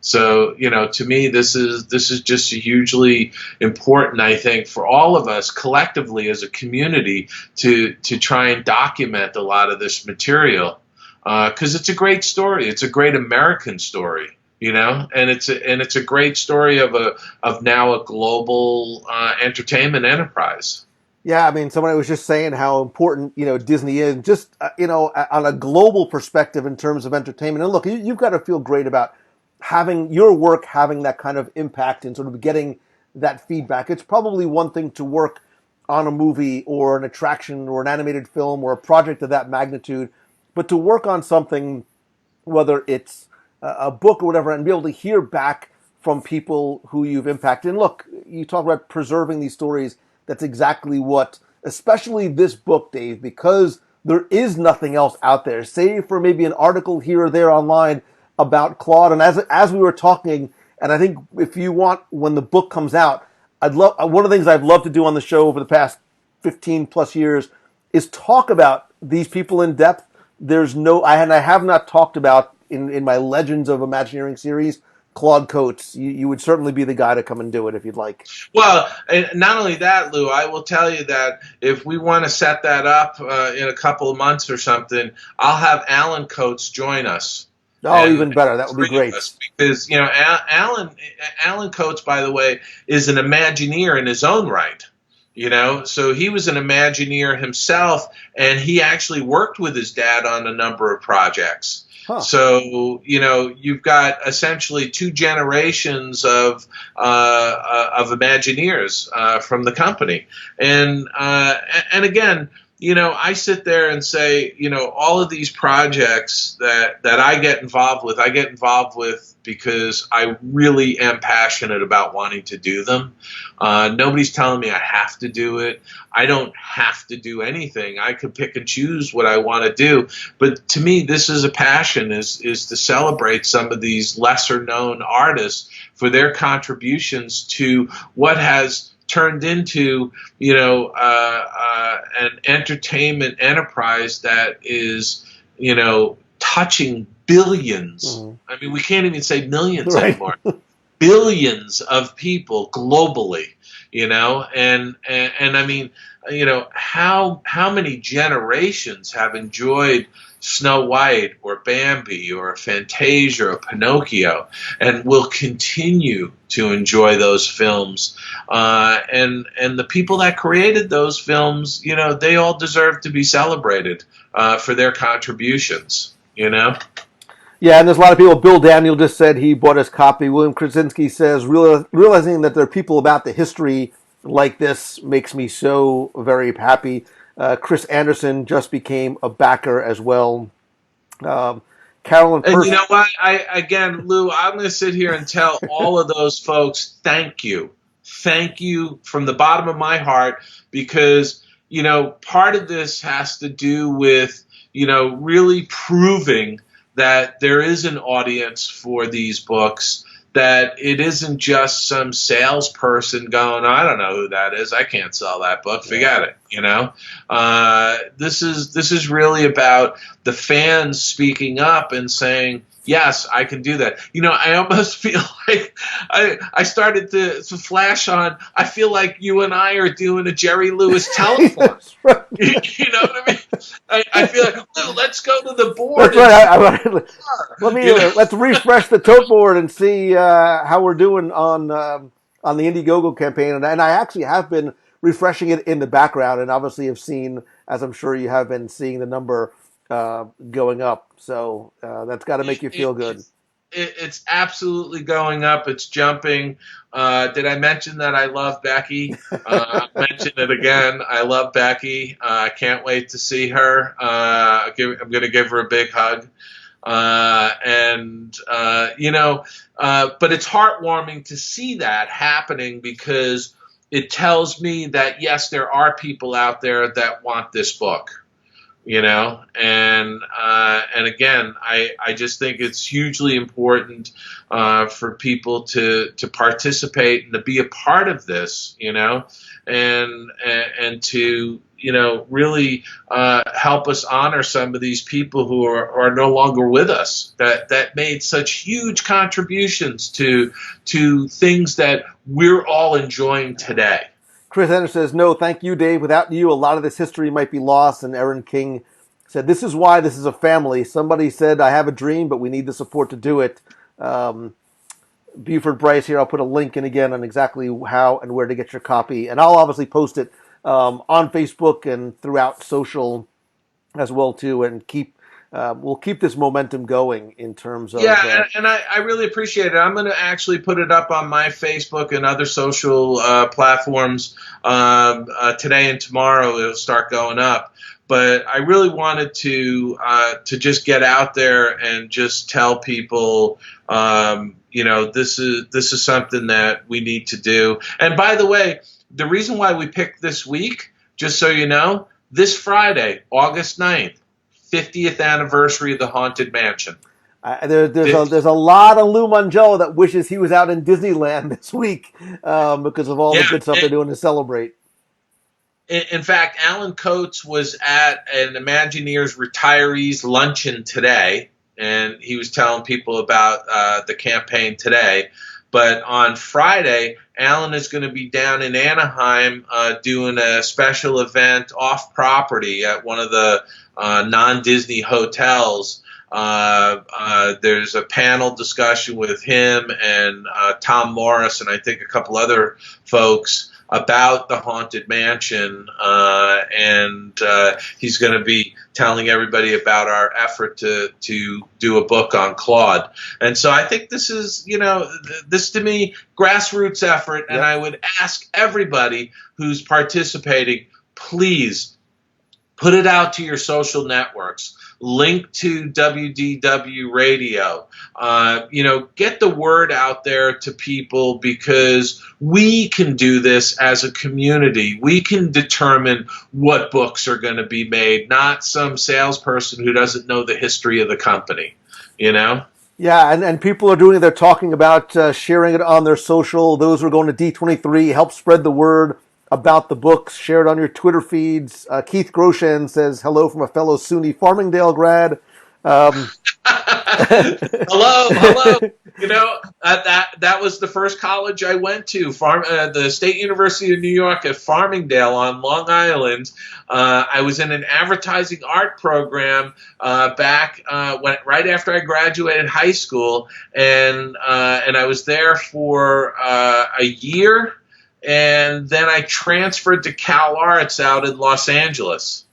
So, to me, this is just hugely important, I think, for all of us collectively as a community to try and document a lot of this material, because it's a great story. It's a great American story, and it's a great story of now a global entertainment enterprise. Yeah, I mean, somebody was just saying how important Disney is, just on a global perspective in terms of entertainment. And look, you've got to feel great about having your work having that kind of impact and sort of getting that feedback. It's probably one thing to work on a movie or an attraction or an animated film or a project of that magnitude, but to work on something, whether it's a book or whatever, and be able to hear back from people who you've impacted. And look, you talk about preserving these stories. That's exactly what, especially this book, Dave, because there is nothing else out there, save for maybe an article here or there online about Claude. And as we were talking, and I think if you want, when the book comes out, one of the things I've loved to do on the show over the past 15 plus years is talk about these people in depth. I have not talked about in my Legends of Imagineering series, Claude Coates. You would certainly be the guy to come and do it if you'd like. Well, and not only that, Lou, I will tell you that if we want to set that up in a couple of months or something, I'll have Alan Coates join us. Oh, even better. That would be great. Because Alan Coates, by the way, is an Imagineer in his own right. So he was an Imagineer himself, and he actually worked with his dad on a number of projects. Huh. So you've got essentially two generations of Imagineers from the company, and again, I sit there and say, all of these projects that I get involved with because I really am passionate about wanting to do them. Nobody's telling me I have to do it. I don't have to do anything. I could pick and choose what I want to do. But to me, this is a passion, is to celebrate some of these lesser known artists for their contributions to what has turned into, an entertainment enterprise that is, touching billions. Mm-hmm. I mean, we can't even say millions Right. anymore. Billions of people globally, and I mean, how many generations have enjoyed Snow White or Bambi or Fantasia or Pinocchio, and will continue to enjoy those films. And the people that created those films, they all deserve to be celebrated for their contributions. Yeah, and there's a lot of people. Bill Daniel just said he bought his copy. William Krasinski says, realizing that there are people about the history like this makes me so very happy. Chris Anderson just became a backer as well. Carolyn And Purse. you know what? Lou, I'm going to sit here and tell all of those folks, thank you. Thank you from the bottom of my heart, because, part of this has to do with, really proving that there is an audience for these books, that it isn't just some salesperson going, I don't know who that is, I can't sell that book, forget it. This is really about the fans speaking up and saying, yes, I can do that. I almost feel like I started to flash on. I feel like you and I are doing a Jerry Lewis telethon. Right. You know what I mean? I feel like, Lou, let's go to the board. That's right. Let's refresh the tote board and see how we're doing on the Indiegogo campaign. And I actually have been refreshing it in the background, and obviously have seen, as I'm sure you have been, seeing the number going up. So that's got to make you feel good. It's absolutely going up. It's jumping. Did I mention that I love Becky? I'll mention it again. I love Becky. I can't wait to see her. I'm going to give her a big hug. But it's heartwarming to see that happening, because it tells me that, yes, there are people out there that want this book. And again, I just think it's hugely important for people to participate and to be a part of this, and to really help us honor some of these people who are no longer with us, that made such huge contributions to things that we're all enjoying today. Chris Anderson says, no, thank you, Dave. Without you, a lot of this history might be lost. And Aaron King said, this is why this is a family. Somebody said, I have a dream, but we need the support to do it. Buford Bryce here, I'll put a link in again on exactly how and where to get your copy. And I'll obviously post it on Facebook and throughout social as well, too, and we'll keep this momentum going in terms of... and I really appreciate it. I'm going to actually put it up on my Facebook and other social platforms today and tomorrow. It'll start going up. But I really wanted to just get out there and just tell people, this is something that we need to do. And by the way, the reason why we picked this week, just so you know, this Friday, August 9th, 50th anniversary of the Haunted Mansion. There's a lot of Lou Mangello that wishes he was out in Disneyland this week because of all the good stuff they're doing to celebrate. In fact, Alan Coates was at an Imagineers retirees luncheon today, and he was telling people about the campaign today. But on Friday, Alan is going to be down in Anaheim doing a special event off property at one of the non-Disney hotels. There's a panel discussion with him and Tom Morris and I think a couple other folks about the Haunted Mansion, and he's going to be telling everybody about our effort to do a book on Claude. And so I think this is, this to me, grassroots effort, and I would ask everybody who's participating, please Put it out to your social networks. Link to WDW radio. Get the word out there to people, because we can do this as a community. We can determine what books are going to be made, not some salesperson who doesn't know the history of the company, you know? Yeah, and people are doing it. They're talking about sharing it on their social. Those who are going to D23, help spread the word about the books. Share it on your Twitter feeds. Keith Groshan says, hello from a fellow SUNY Farmingdale grad. Hello. That was the first college I went to, the State University of New York at Farmingdale on Long Island. I was in an advertising art program back right after I graduated high school, and I was there for a year, and then I transferred to Cal Arts out in Los Angeles.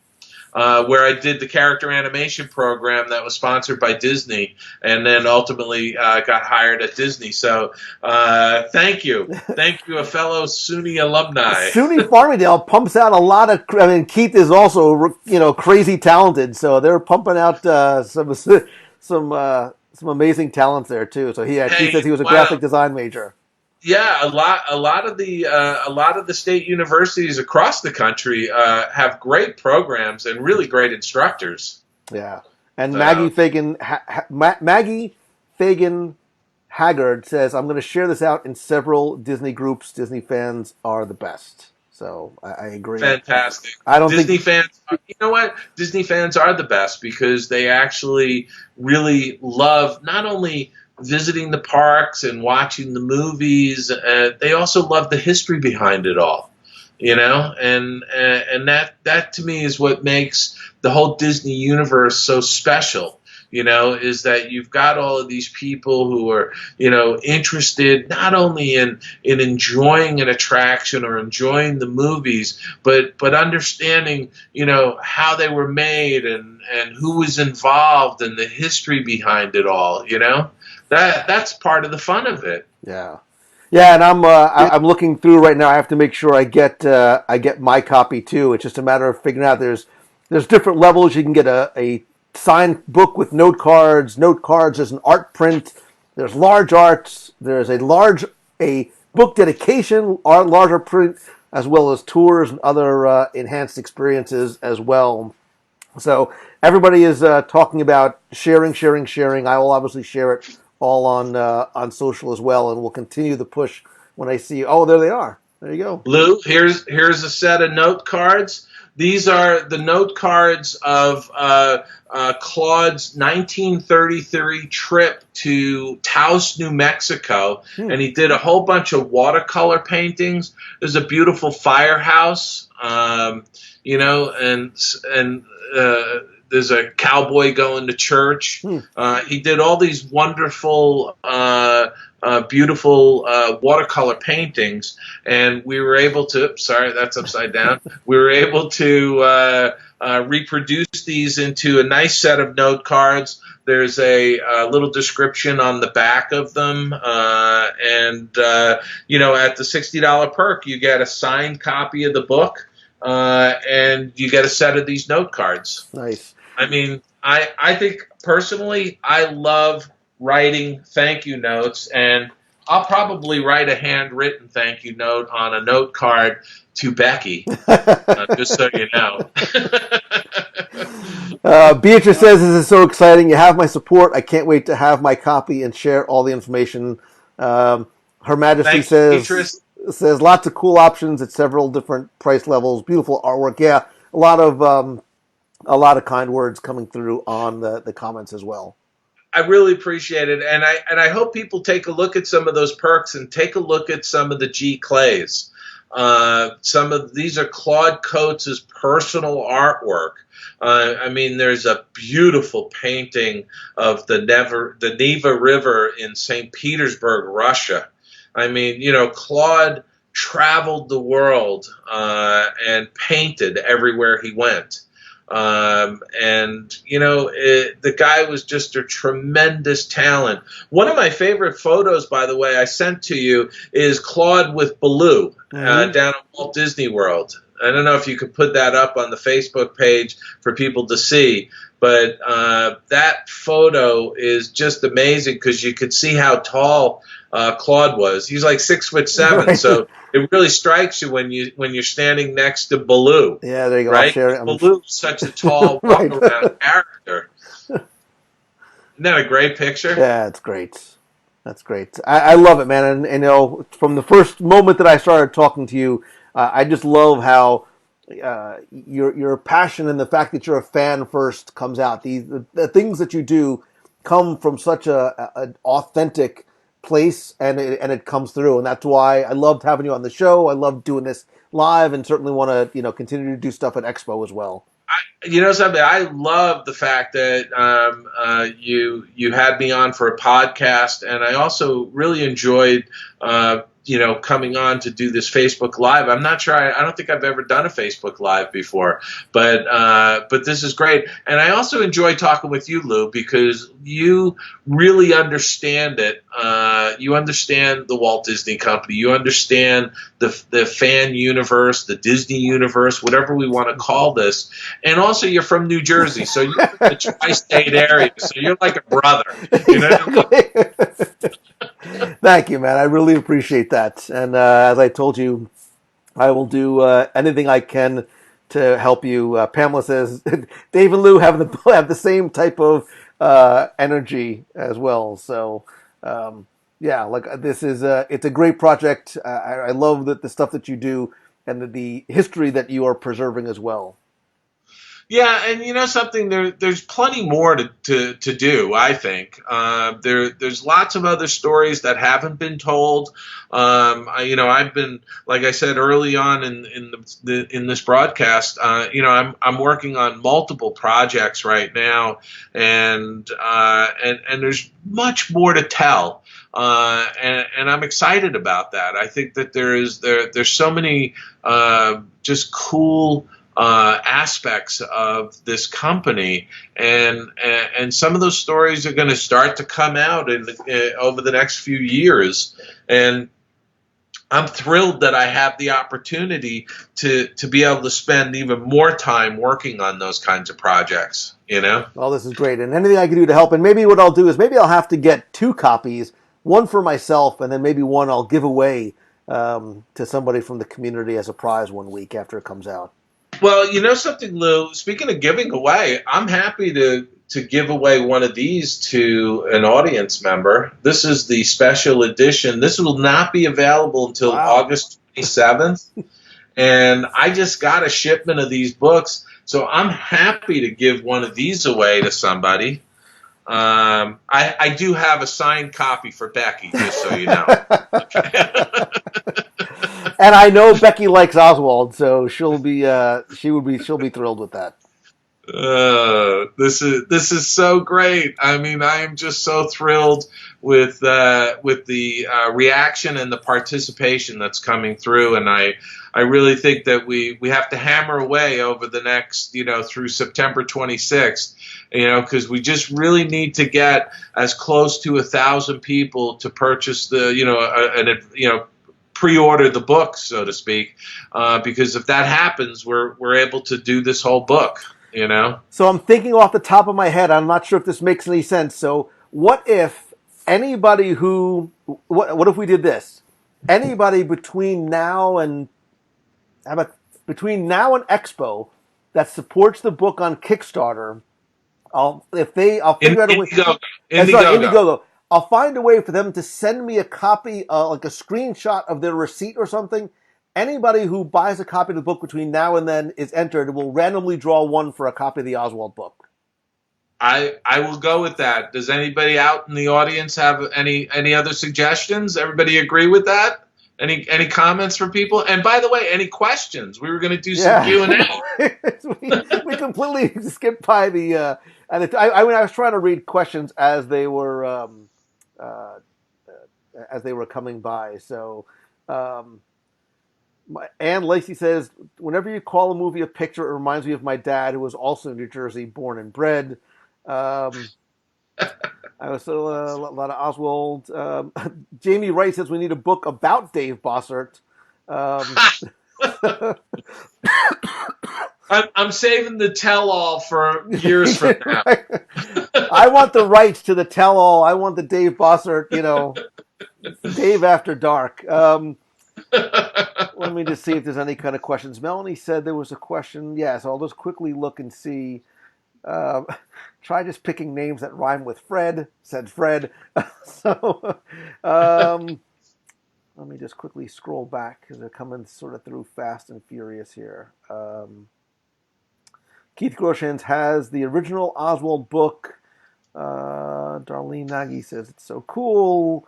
Where I did the character animation program that was sponsored by Disney, and then ultimately got hired at Disney. So thank you, a fellow SUNY alumni. SUNY Farmingdale pumps out a lot of. I mean, Keith is also crazy talented, so they're pumping out some amazing talents there too. So Keith says he was a graphic design major. Yeah, a lot of the state universities across the country have great programs and really great instructors. Yeah, and so, Maggie Fagan Haggard says, "I'm going to share this out in several Disney groups. Disney fans are the best." So I agree. Fantastic. Disney fans. You know what? Disney fans are the best because they actually really love not only visiting the parks and watching the movies, they also love the history behind it all, and that to me is what makes the whole Disney universe so special, is that you've got all of these people who are, interested not only in enjoying an attraction or enjoying the movies, but understanding, how they were made and who was involved and the history behind it all, That's part of the fun of it. Yeah, and I'm looking through right now. I have to make sure I get my copy too. It's just a matter of figuring out there's different levels. You can get a signed book with note cards. There's an art print. There's large arts. There's a book dedication, larger print, as well as tours and other enhanced experiences as well. So everybody is talking about sharing. I will obviously share it all on social as well, and we'll continue the push when I see. Oh, there they are. There you go, Lou. Here's a set of note cards. These are the note cards of Claude's 1933 trip to Taos, New Mexico, and he did a whole bunch of watercolor paintings. There's a beautiful firehouse, and there's a cowboy going to church. He did all these wonderful, beautiful watercolor paintings, and we were able to. Sorry, that's upside down. We were able to reproduce these into a nice set of note cards. There's a little description on the back of them, and at the $60 perk, you get a signed copy of the book. And you get a set of these note cards. Nice. I mean, I think personally, I love writing thank you notes, and I'll probably write a handwritten thank you note on a note card to Becky, just so you know. Beatrice says, this is so exciting. You have my support. I can't wait to have my copy and share all the information. Her Majesty says lots of cool options at several different price levels. Beautiful artwork. Yeah, a lot of kind words coming through on the comments as well. I really appreciate it, and I hope people take a look at some of those perks and take a look at some of the G Clays. Some of these are Claude Coates' personal artwork. There's a beautiful painting of the Neva River in St. Petersburg, Russia. Claude traveled the world and painted everywhere he went. The guy was just a tremendous talent. One of my favorite photos, by the way, I sent to you is Claude with Baloo down at Walt Disney World. I don't know if you could put that up on the Facebook page for people to see, but that photo is just amazing because you could see how tall Claude was. He's like 6'7", Right. so it really strikes you when you're standing next to Baloo, Yeah, there you go. I'll right? share it. Baloo's such a tall walk Right. around character. Isn't that a great picture? Yeah, it's great. That's great. I love it, man. And from the first moment that I started talking to you, I just love how your passion and the fact that you're a fan first comes out. The things that you do come from such an authentic place, and it comes through. And that's why I loved having you on the show. I love doing this live, and certainly want to continue to do stuff at Expo as well. You know something? I love the fact that you had me on for a podcast, and I also really enjoyed coming on to do this Facebook Live. I'm not sure. I don't think I've ever done a Facebook Live before, but this is great. And I also enjoy talking with you, Lou, because you really understand it. You understand the Walt Disney Company. You understand the fan universe, the Disney universe, whatever we want to call this. And also, you're from New Jersey, so you're from the tri-state area, so you're like a brother. You know what I mean? Exactly. Thank you, man. I really appreciate that. And as I told you, I will do anything I can to help you. Pamela says Dave and Lou have the same type of energy as well. So yeah, like this is it's a great project. I love the stuff that you do and the history that you are preserving as well. Yeah, and you know something, there's plenty more to do. I think there's lots of other stories that haven't been told. I've been, like I said early on in this broadcast, I'm working on multiple projects right now, and there's much more to tell. And I'm excited about that. I think that there's so many just cool aspects of this company, and some of those stories are going to start to come out over the next few years, and I'm thrilled that I have the opportunity to be able to spend even more time working on those kinds of projects. You know. Well, this is great, and anything I can do to help. And maybe what I'll do is maybe I'll have to get two copies, one for myself, and then maybe one I'll give away to somebody from the community as a prize one week after it comes out. Well, you know something, Lou? Speaking of giving away, I'm happy to give away one of these to an audience member. This is the special edition. This will not be available until Wow. August 27th. And I just got a shipment of these books, so I'm happy to give one of these away to somebody. I do have a signed copy for Becky, just so you know. And I know Becky likes Oswald, so she'll be thrilled with that. This is so great. I mean, I am just so thrilled with the reaction and the participation that's coming through, and I really think that we have to hammer away over the next through September 26th, because we just really need to get as close to 1,000 people to purchase pre-order the book, so to speak, because if that happens, we're able to do this whole book. So I'm thinking off the top of my head. I'm not sure if this makes any sense. So what if anybody what if we did this? Anybody between now and Expo that supports the book on Kickstarter, I'll figure out a way. Indiegogo. Sorry, Indiegogo. Indiegogo. I'll find a way for them to send me a copy, like a screenshot of their receipt or something. Anybody who buys a copy of the book between now and then is entered. We'll randomly draw one for a copy of the Oswald book. I will go with that. Does anybody out in the audience have any other suggestions? Everybody agree with that? Any comments from people? And by the way, any questions? We were going to do some Q&A. we completely skipped by the. I was trying to read questions as they were coming by. So. Ann Lacey says, whenever you call a movie a picture, it reminds me of my dad, who was also in New Jersey, born and bred. I was still a lot of Oswald. Jamie Wright says we need a book about Dave Bossert. I'm saving the tell-all for years from now. I want the rights to the tell-all. I want the Dave Bossert, Dave After Dark. Let me just see if there's any kind of questions. Melanie said there was a question. Yes, I'll just quickly look and see. Try just picking names that rhyme with Fred, said Fred. So let me just quickly scroll back because they're coming sort of through fast and furious here. Keith Groshans has the original Oswald book. Darlene Nagy says it's so cool.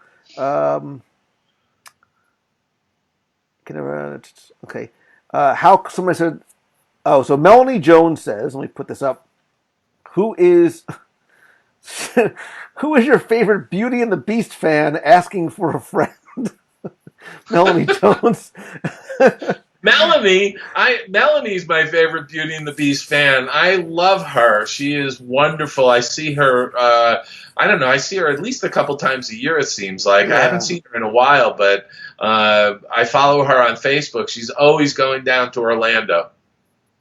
Okay. How somebody said, oh, so Melanie Jones says, let me put this up. Who is your favorite Beauty and the Beast fan asking for a friend? Melanie Jones. Melanie's my favorite Beauty and the Beast fan. I love her. She is wonderful. I see her. I don't know. I see her at least a couple times a year. It seems like I haven't seen her in a while, but I follow her on Facebook. She's always going down to Orlando.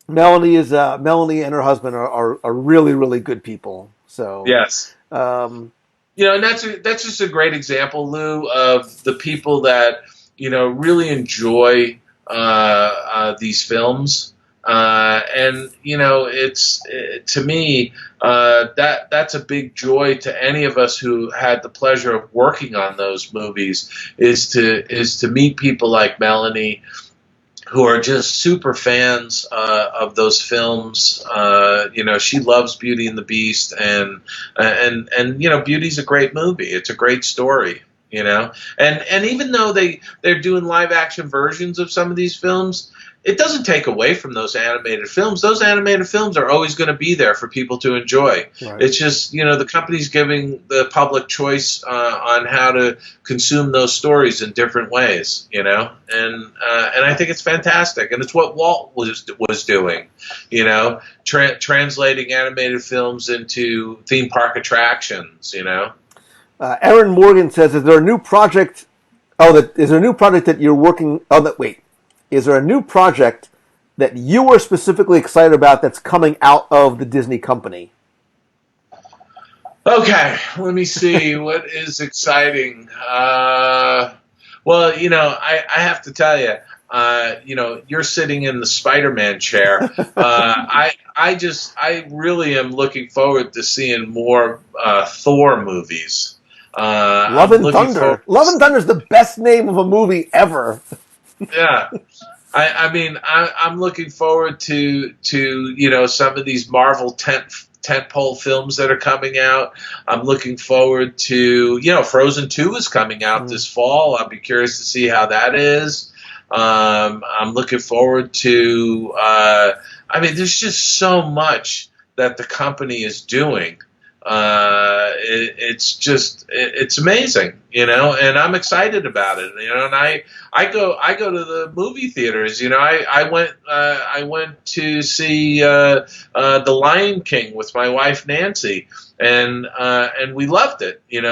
Melanie and her husband are really, really good people. So yes. And that's just a great example, Lou, of the people that really enjoy these films, and it's to me that's a big joy to any of us who had the pleasure of working on those movies is to meet people like Melanie, who are just super fans of those films. She loves Beauty and the Beast, and Beauty's a great movie. It's a great story. And even though they're doing live action versions of some of these films, it doesn't take away from those animated films. Those animated films are always going to be there for people to enjoy. Right. It's just, the company's giving the public choice on how to consume those stories in different ways, and I think it's fantastic. And it's what Walt was doing, translating animated films into theme park attractions, Aaron Morgan says, is there a new project that you're working on? Is there a new project that you are specifically excited about that's coming out of the Disney company? Okay, let me see. What is exciting? Well, I have to tell you, you're sitting in the Spider-Man chair. I really am looking forward to seeing more Thor movies. Love and Thunder. Love and Thunder is the best name of a movie ever. Yeah. I'm looking forward to some of these Marvel tentpole films that are coming out. I'm looking forward to Frozen 2 is coming out this fall. I'll be curious to see how that is. I'm looking forward to. There's just so much that the company is doing. It's amazing, and I'm excited about it, and I go to the movie theaters, I went to see The Lion King with my wife Nancy, and we loved it. I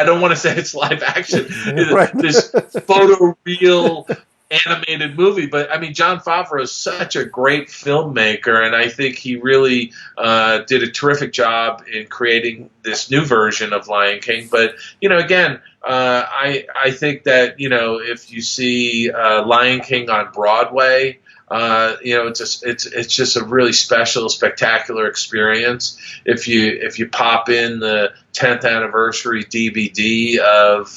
don't want to say it's live action, right. This photoreal animated movie, but Jon Favreau is such a great filmmaker, and I think he really did a terrific job in creating this new version of Lion King. But again, I think that if you see Lion King on Broadway, it's just a really special, spectacular experience. If you pop in the 10th anniversary DVD of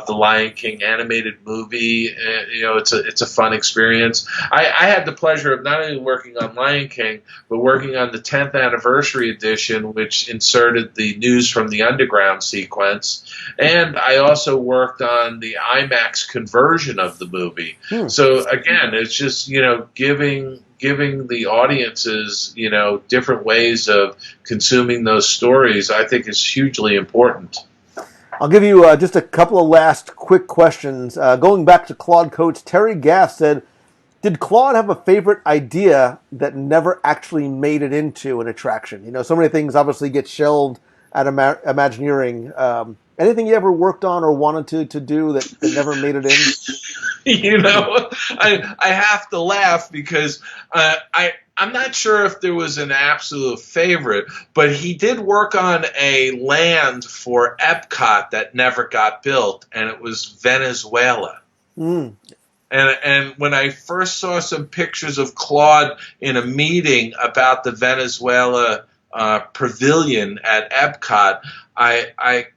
the Lion King animated movie, it's a fun experience. I had the pleasure of not only working on Lion King, but working on the 10th anniversary edition, which inserted the News from the Underground sequence, and I also worked on the IMAX conversion of the movie. So again, it's just giving the audiences different ways of consuming those stories, I think is hugely important. I'll give you just a couple of last quick questions. Going back to Claude Coates, Terry Gaff said, did Claude have a favorite idea that never actually made it into an attraction? So many things obviously get shelved at Imagineering. Anything you ever worked on or wanted to do that never made it in? I have to laugh because I'm not sure if there was an absolute favorite, but he did work on a land for Epcot that never got built, and it was Venezuela. Mm. And when I first saw some pictures of Claude in a meeting about the Venezuela pavilion at Epcot, I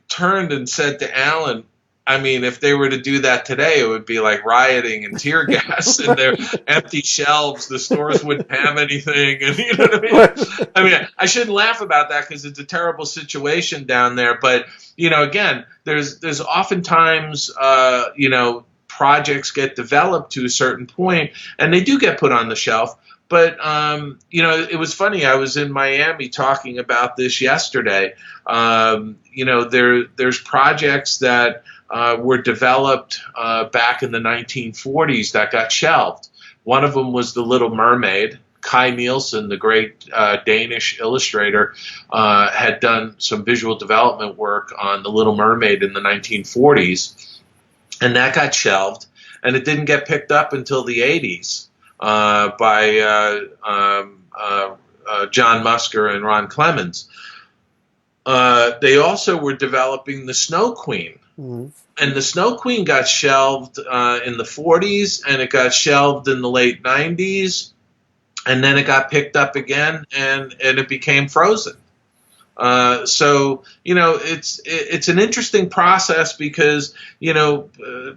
turned and said to Alan, I mean, if they were to do that today, it would be like rioting and tear gas and their empty shelves. The stores wouldn't have anything. And you know what I mean? I mean, I shouldn't laugh about that because it's a terrible situation down there. But, again, there's oftentimes, projects get developed to a certain point and they do get put on the shelf. But, it was funny. I was in Miami talking about this yesterday. There's projects that were developed back in the 1940s that got shelved. One of them was The Little Mermaid. Kai Nielsen, the great Danish illustrator, had done some visual development work on The Little Mermaid in the 1940s, and that got shelved, and it didn't get picked up until the 80s by John Musker and Ron Clemens. They also were developing The Snow Queen. Mm-hmm. And The Snow Queen got shelved in the 40s, and it got shelved in the late 90s, and then it got picked up again, and it became Frozen. So it's an interesting process because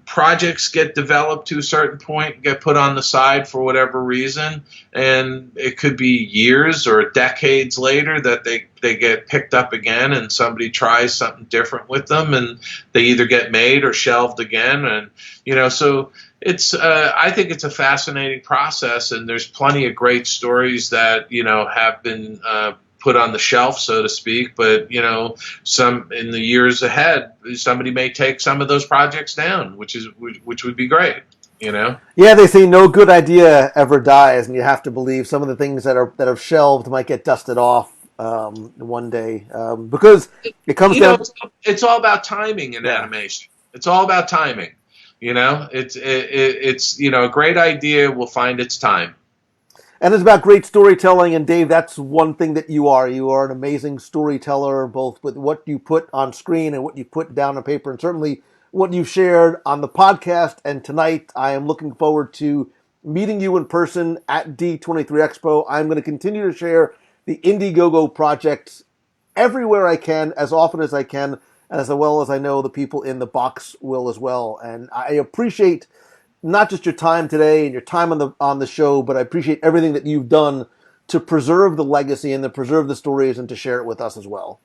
projects get developed to a certain point, get put on the side for whatever reason, and it could be years or decades later that they get picked up again, and somebody tries something different with them, and they either get made or shelved again, and so. It's I think it's a fascinating process, and there's plenty of great stories that have been put on the shelf, so to speak. But some in the years ahead, somebody may take some of those projects down, which would be great. Yeah, they say no good idea ever dies, and you have to believe some of the things that are shelved might get dusted off one day because it comes down. It's all about timing in animation. It's all about timing. It's a great idea will find its time. And it's about great storytelling. And Dave, that's one thing that you are. You are an amazing storyteller, both with what you put on screen and what you put down on paper, and certainly what you've shared on the podcast. And tonight, I am looking forward to meeting you in person at D23 Expo. I'm going to continue to share the Indiegogo projects everywhere I can, as often as I can, as well as I know the people in the box will as well. And I appreciate not just your time today and your time on the show, but I appreciate everything that you've done to preserve the legacy and to preserve the stories and to share it with us as well.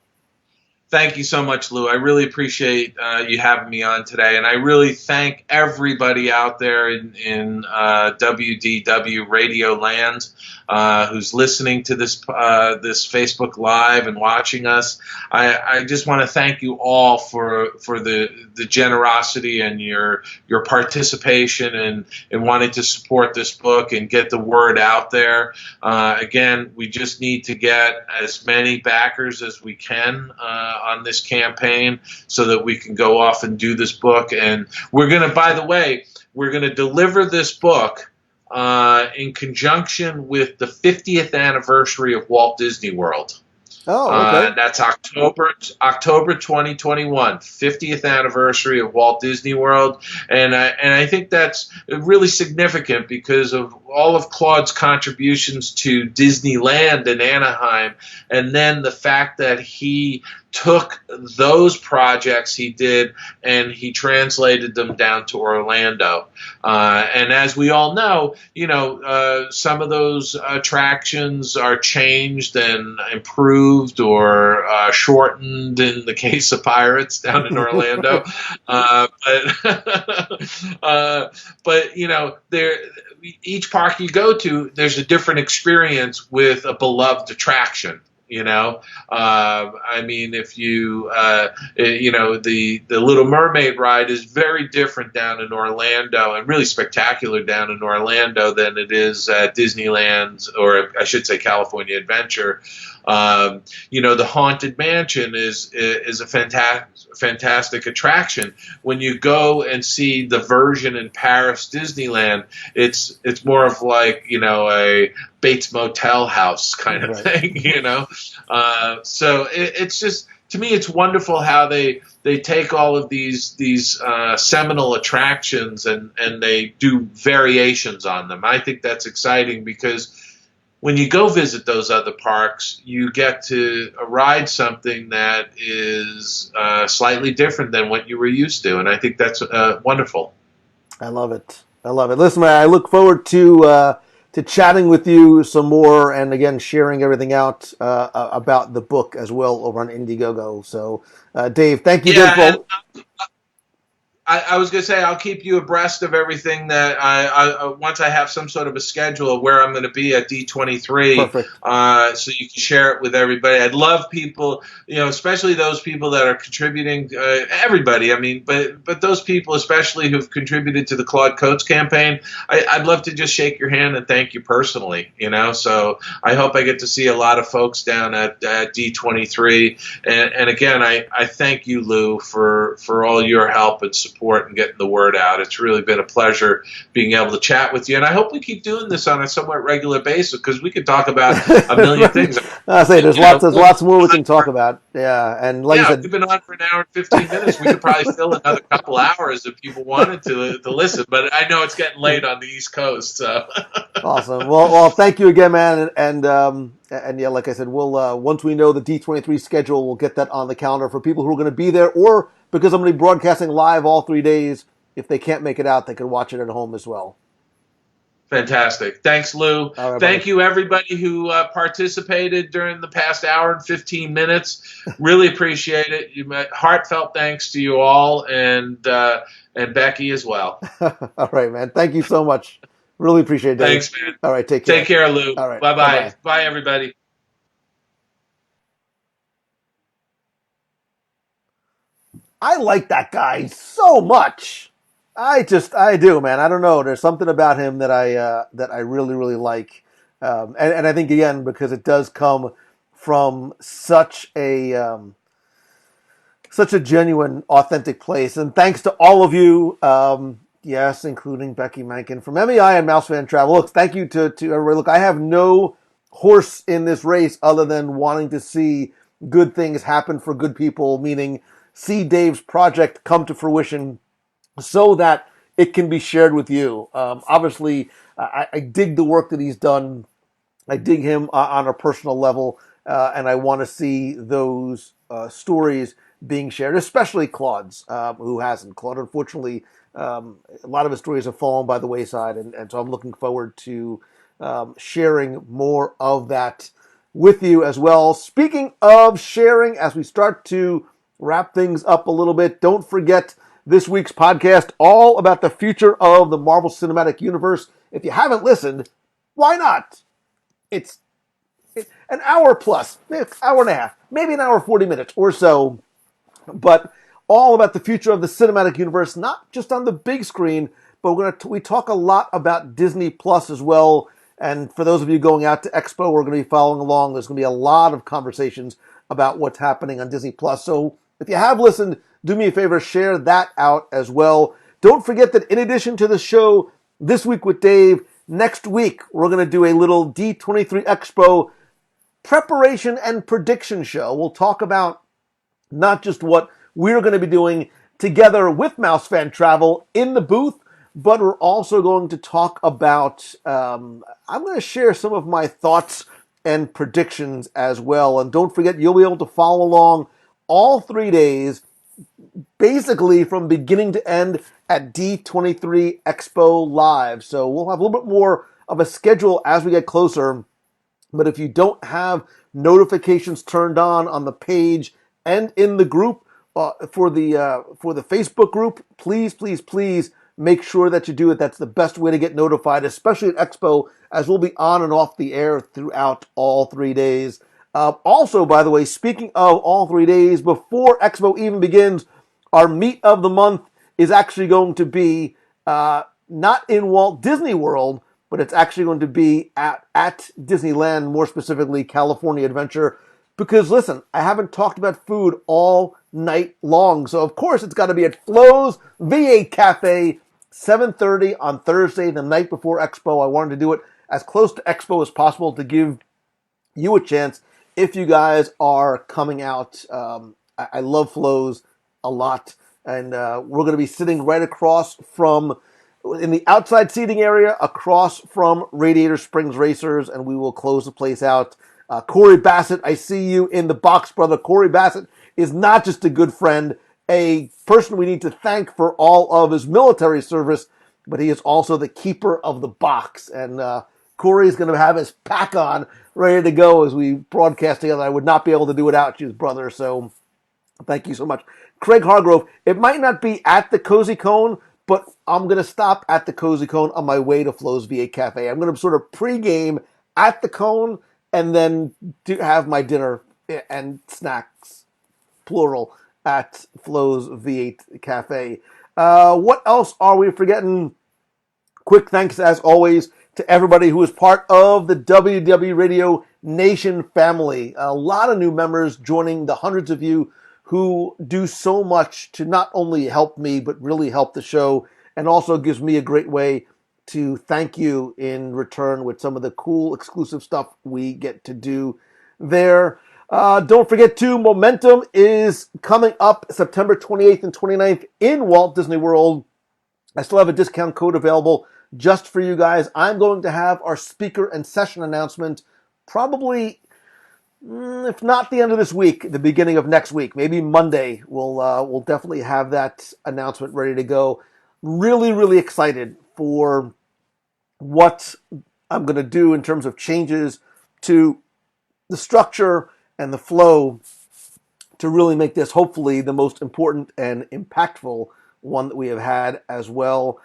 Thank you so much, Lou. I really appreciate you having me on today, and I really thank everybody out there in WDW Radio Land who's listening to this Facebook Live and watching us. I just want to thank you all for the generosity and your participation and wanting to support this book and get the word out there. Again, we just need to get as many backers as we can on this campaign so that we can go off and do this book. And we're going to, by the way, we're going to deliver this book in conjunction with the 50th anniversary of Walt Disney World. Oh, okay. That's October 2021, 50th anniversary of Walt Disney World, and I think that's really significant because of all of Claude's contributions to Disneyland in Anaheim, and then the fact that he took those projects he did and he translated them down to Orlando. And as we all know, some of those attractions are changed and improved or shortened in the case of Pirates down in Orlando. But each park you go to, there's a different experience with a beloved attraction. I mean, if the Little Mermaid ride is very different down in Orlando, and really spectacular down in Orlando than it is at Disneyland's, or I should say California Adventure. The Haunted Mansion is a fantastic attraction. When you go and see the version in Paris Disneyland, it's more of like a Bates Motel house kind of thing, So it's just, to me, it's wonderful how they take all of these seminal attractions and they do variations on them. I think that's exciting because when you go visit those other parks, you get to ride something that is slightly different than what you were used to, and I think that's wonderful. I love it. I love it. Listen, man, I look forward to chatting with you some more, and again sharing everything out about the book as well over on Indiegogo. So, Dave, thank you again Yeah, for. I was going to say I'll keep you abreast of everything that I once I have some sort of a schedule of where I'm going to be at D23, Perfect. So you can share it with everybody. I'd love people, especially those people that are contributing. Everybody, I mean, but those people especially who've contributed to the Claude Coates campaign. I'd love to just shake your hand and thank you personally. So I hope I get to see a lot of folks down at D23. And again, I thank you, Lou, for all your help and support and getting the word out. It's really been a pleasure being able to chat with you, and I hope we keep doing this on a somewhat regular basis because we could talk about a million things. I say there's lots more we can talk about. Yeah, and like I said, we've been on for an hour and 15 minutes. We could probably fill another couple hours if people wanted to listen, but I know it's getting late on the East Coast. So. Awesome. Well, thank you again, man, and yeah, like I said, we'll once we know the D23 schedule, we'll get that on the calendar for people who are going to be there, or because I'm going to be broadcasting live all 3 days. If they can't make it out, they can watch it at home as well. Fantastic. Thanks, Lou. Right, Thank you, everybody who participated during the past hour and 15 minutes. Really appreciate it. Heartfelt thanks to you all, and Becky as well. All right, man. Thank you so much. Really appreciate it, Dave. Thanks, man. All right, take care. Take care, Lou. All right. Bye-bye. Bye-bye. Bye, everybody. I like that guy so much. I do, man. I don't know. There's something about him that I really, really like, and I think again because it does come from such a genuine, authentic place. And thanks to all of you, yes, including Becky Mankin from MEI and Mouse Fan Travel. Look, thank you to everybody. Look, I have no horse in this race other than wanting to see good things happen for good people, meaning see Dave's project come to fruition so that it can be shared with you. Obviously, I dig the work that he's done. I dig him on a personal level, and I want to see those stories being shared, especially Claude's, who hasn't. Claude, unfortunately, a lot of his stories have fallen by the wayside, and so I'm looking forward to sharing more of that with you as well. Speaking of sharing, as we start to wrap things up a little bit, don't forget this week's podcast, all about the future of the Marvel Cinematic Universe. If you haven't listened, why not? It's an hour plus, hour and a half, maybe an hour 40 minutes or so, but all about the future of the cinematic universe, not just on the big screen, but we talk a lot about Disney Plus as well. And for those of you going out to Expo, we're going to be following along. There's going to be a lot of conversations about what's happening on Disney Plus. So if you have listened, do me a favor, share that out as well. Don't forget that in addition to the show This Week with Dave, next week we're going to do a little D23 Expo preparation and prediction show. We'll talk about not just what we're going to be doing together with Mouse Fan Travel in the booth, but we're also going to talk about, I'm going to share some of my thoughts and predictions as well. And don't forget, you'll be able to follow along all 3 days, basically from beginning to end at D23 Expo Live. So we'll have a little bit more of a schedule as we get closer. But if you don't have notifications turned on the page and in the group for the Facebook group, please make sure that you do it. That's the best way to get notified, especially at Expo, as we'll be on and off the air throughout all 3 days. Also, by the way, speaking of all 3 days, before Expo even begins, our meet of the month is actually going to be not in Walt Disney World, but it's actually going to be at Disneyland, more specifically California Adventure. Because listen, I haven't talked about food all night long, so of course it's got to be at Flo's V8 Cafe, 7:30 on Thursday, the night before Expo. I wanted to do it as close to Expo as possible to give you a chance if you guys are coming out. I love Flo's a lot, and we're going to be sitting right across from, in the outside seating area, across from Radiator Springs Racers, and we will close the place out. Corey Bassett, I see you in the box, brother. Corey Bassett is not just a good friend, a person we need to thank for all of his military service, but he is also the keeper of the box. And Corey's going to have his pack on, ready to go as we broadcast together. I would not be able to do without you, brother, so thank you so much. Craig Hargrove, it might not be at the Cozy Cone, but I'm going to stop at the Cozy Cone on my way to Flo's V8 Cafe. I'm going to sort of pregame at the Cone and then have my dinner and snacks, plural, at Flo's V8 Cafe. What else are we forgetting? Quick thanks, as always, to everybody who is part of the WDW Radio Nation family. A lot of new members joining the hundreds of you who do so much to not only help me, but really help the show, and also gives me a great way to thank you in return with some of the cool exclusive stuff we get to do there. Don't forget too, Momentum is coming up September 28th and 29th in Walt Disney World. I still have a discount code available just for you guys. I'm going to have our speaker and session announcement probably, if not the end of this week, the beginning of next week, maybe Monday. We'll definitely have that announcement ready to go. Really, really excited for what I'm going to do in terms of changes to the structure and the flow to really make this hopefully the most important and impactful one that we have had as well.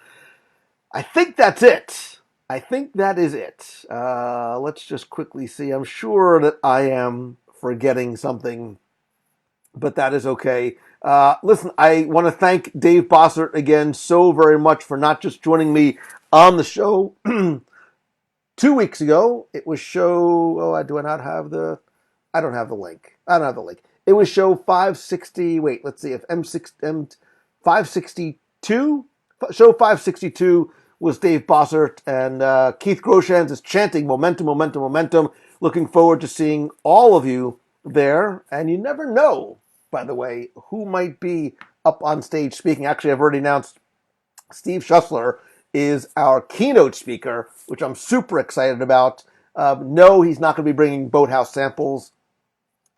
I think that's it. I think that is it. Let's just quickly see. I'm sure that I am forgetting something, but that is okay. Listen, I want to thank Dave Bossert again so very much for not just joining me on the show 2 weeks ago. It was show, do I not have the, I don't have the link. I don't have the link. It was show 560, wait, let's see if M562, show 562 was Dave Bossert, and Keith Groshans is chanting momentum, momentum, momentum. Looking forward to seeing all of you there, and you never know, by the way, who might be up on stage speaking. Actually, I've already announced Steve Schussler is our keynote speaker, which I'm super excited about. No, he's not going to be bringing Boathouse samples,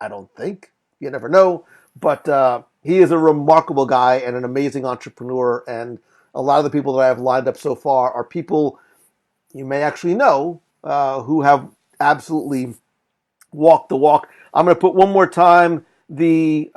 I don't think. You never know. But he is a remarkable guy and an amazing entrepreneur, and a lot of the people that I have lined up so far are people you may actually know who have absolutely walked the walk. I'm going to put one more time the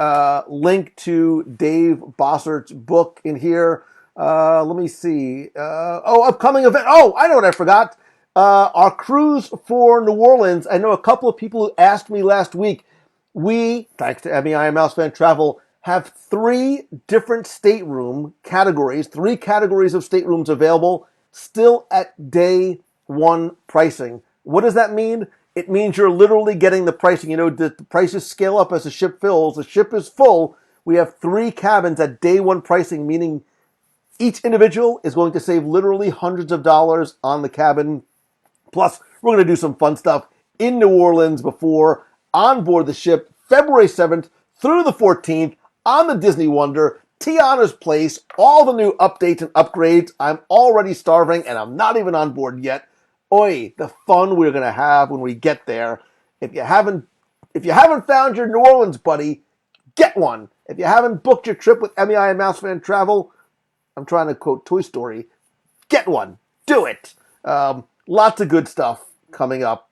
link to Dave Bossert's book in here. Let me see. Upcoming event. Oh, I know what I forgot. Our cruise for New Orleans. I know a couple of people who asked me last week. We, thanks to MEI Mouse Fan Travel, have 3 different stateroom categories, 3 categories of staterooms available, still at day 1 pricing. What does that mean? It means you're literally getting the pricing. You know, the prices scale up as the ship fills. The ship is full. We have 3 cabins at day 1 pricing, meaning each individual is going to save literally hundreds of dollars on the cabin. Plus, we're going to do some fun stuff in New Orleans before, on board the ship, February 7th through the 14th, on the Disney Wonder, Tiana's Place, all the new updates and upgrades. I'm already starving, and I'm not even on board yet. Oi, the fun we're going to have when we get there. If you haven't found your New Orleans buddy, get one. If you haven't booked your trip with MEI and Mouse Fan Travel, I'm trying to quote Toy Story, get one. Do it. Lots of good stuff coming up.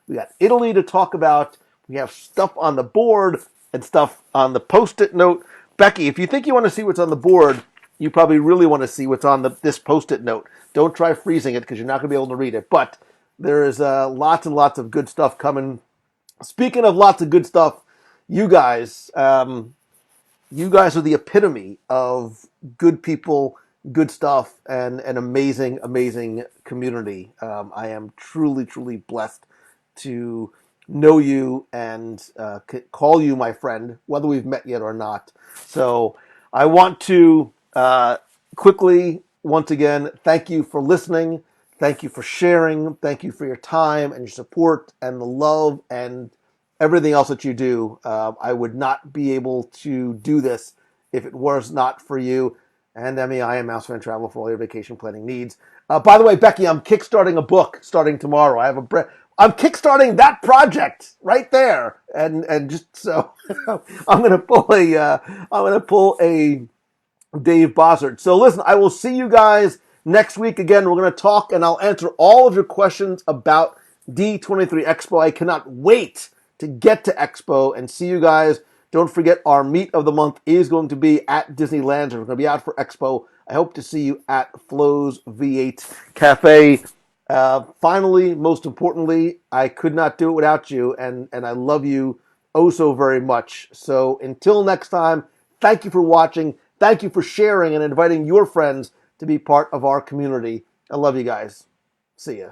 We got Italy to talk about. We have stuff on the board and stuff on the Post-it note. Becky, if you think you want to see what's on the board, you probably really want to see what's on this Post-it note. Don't try freezing it because you're not going to be able to read it. But there is lots and lots of good stuff coming Speaking of lots of good stuff, you guys, you guys are the epitome of good people, good stuff, and an amazing, amazing community. I am truly, truly blessed to know you and call you my friend, whether we've met yet or not. So I want to quickly, once again, thank you for listening. Thank you for sharing. Thank you for your time and your support and the love and everything else that you do. I would not be able to do this if it was not for you. And Emmy, I am Mouse Fan Travel for all your vacation planning needs. By the way, Becky, I'm kickstarting a book starting tomorrow. I'm kickstarting that project right there, and just so I'm gonna pull a Dave Bossert. So listen, I will see you guys next week again. We're going to talk and I'll answer all of your questions about D23 Expo. I cannot wait to get to Expo and see you guys. Don't forget our meet of the month is going to be at Disneyland. So we're going to be out for Expo. I hope to see you at Flo's V8 Cafe. Finally, most importantly, I could not do it without you, and I love you oh so very much. So until next time, thank you for watching. Thank you for sharing and inviting your friends to be part of our community. I love you guys. See ya.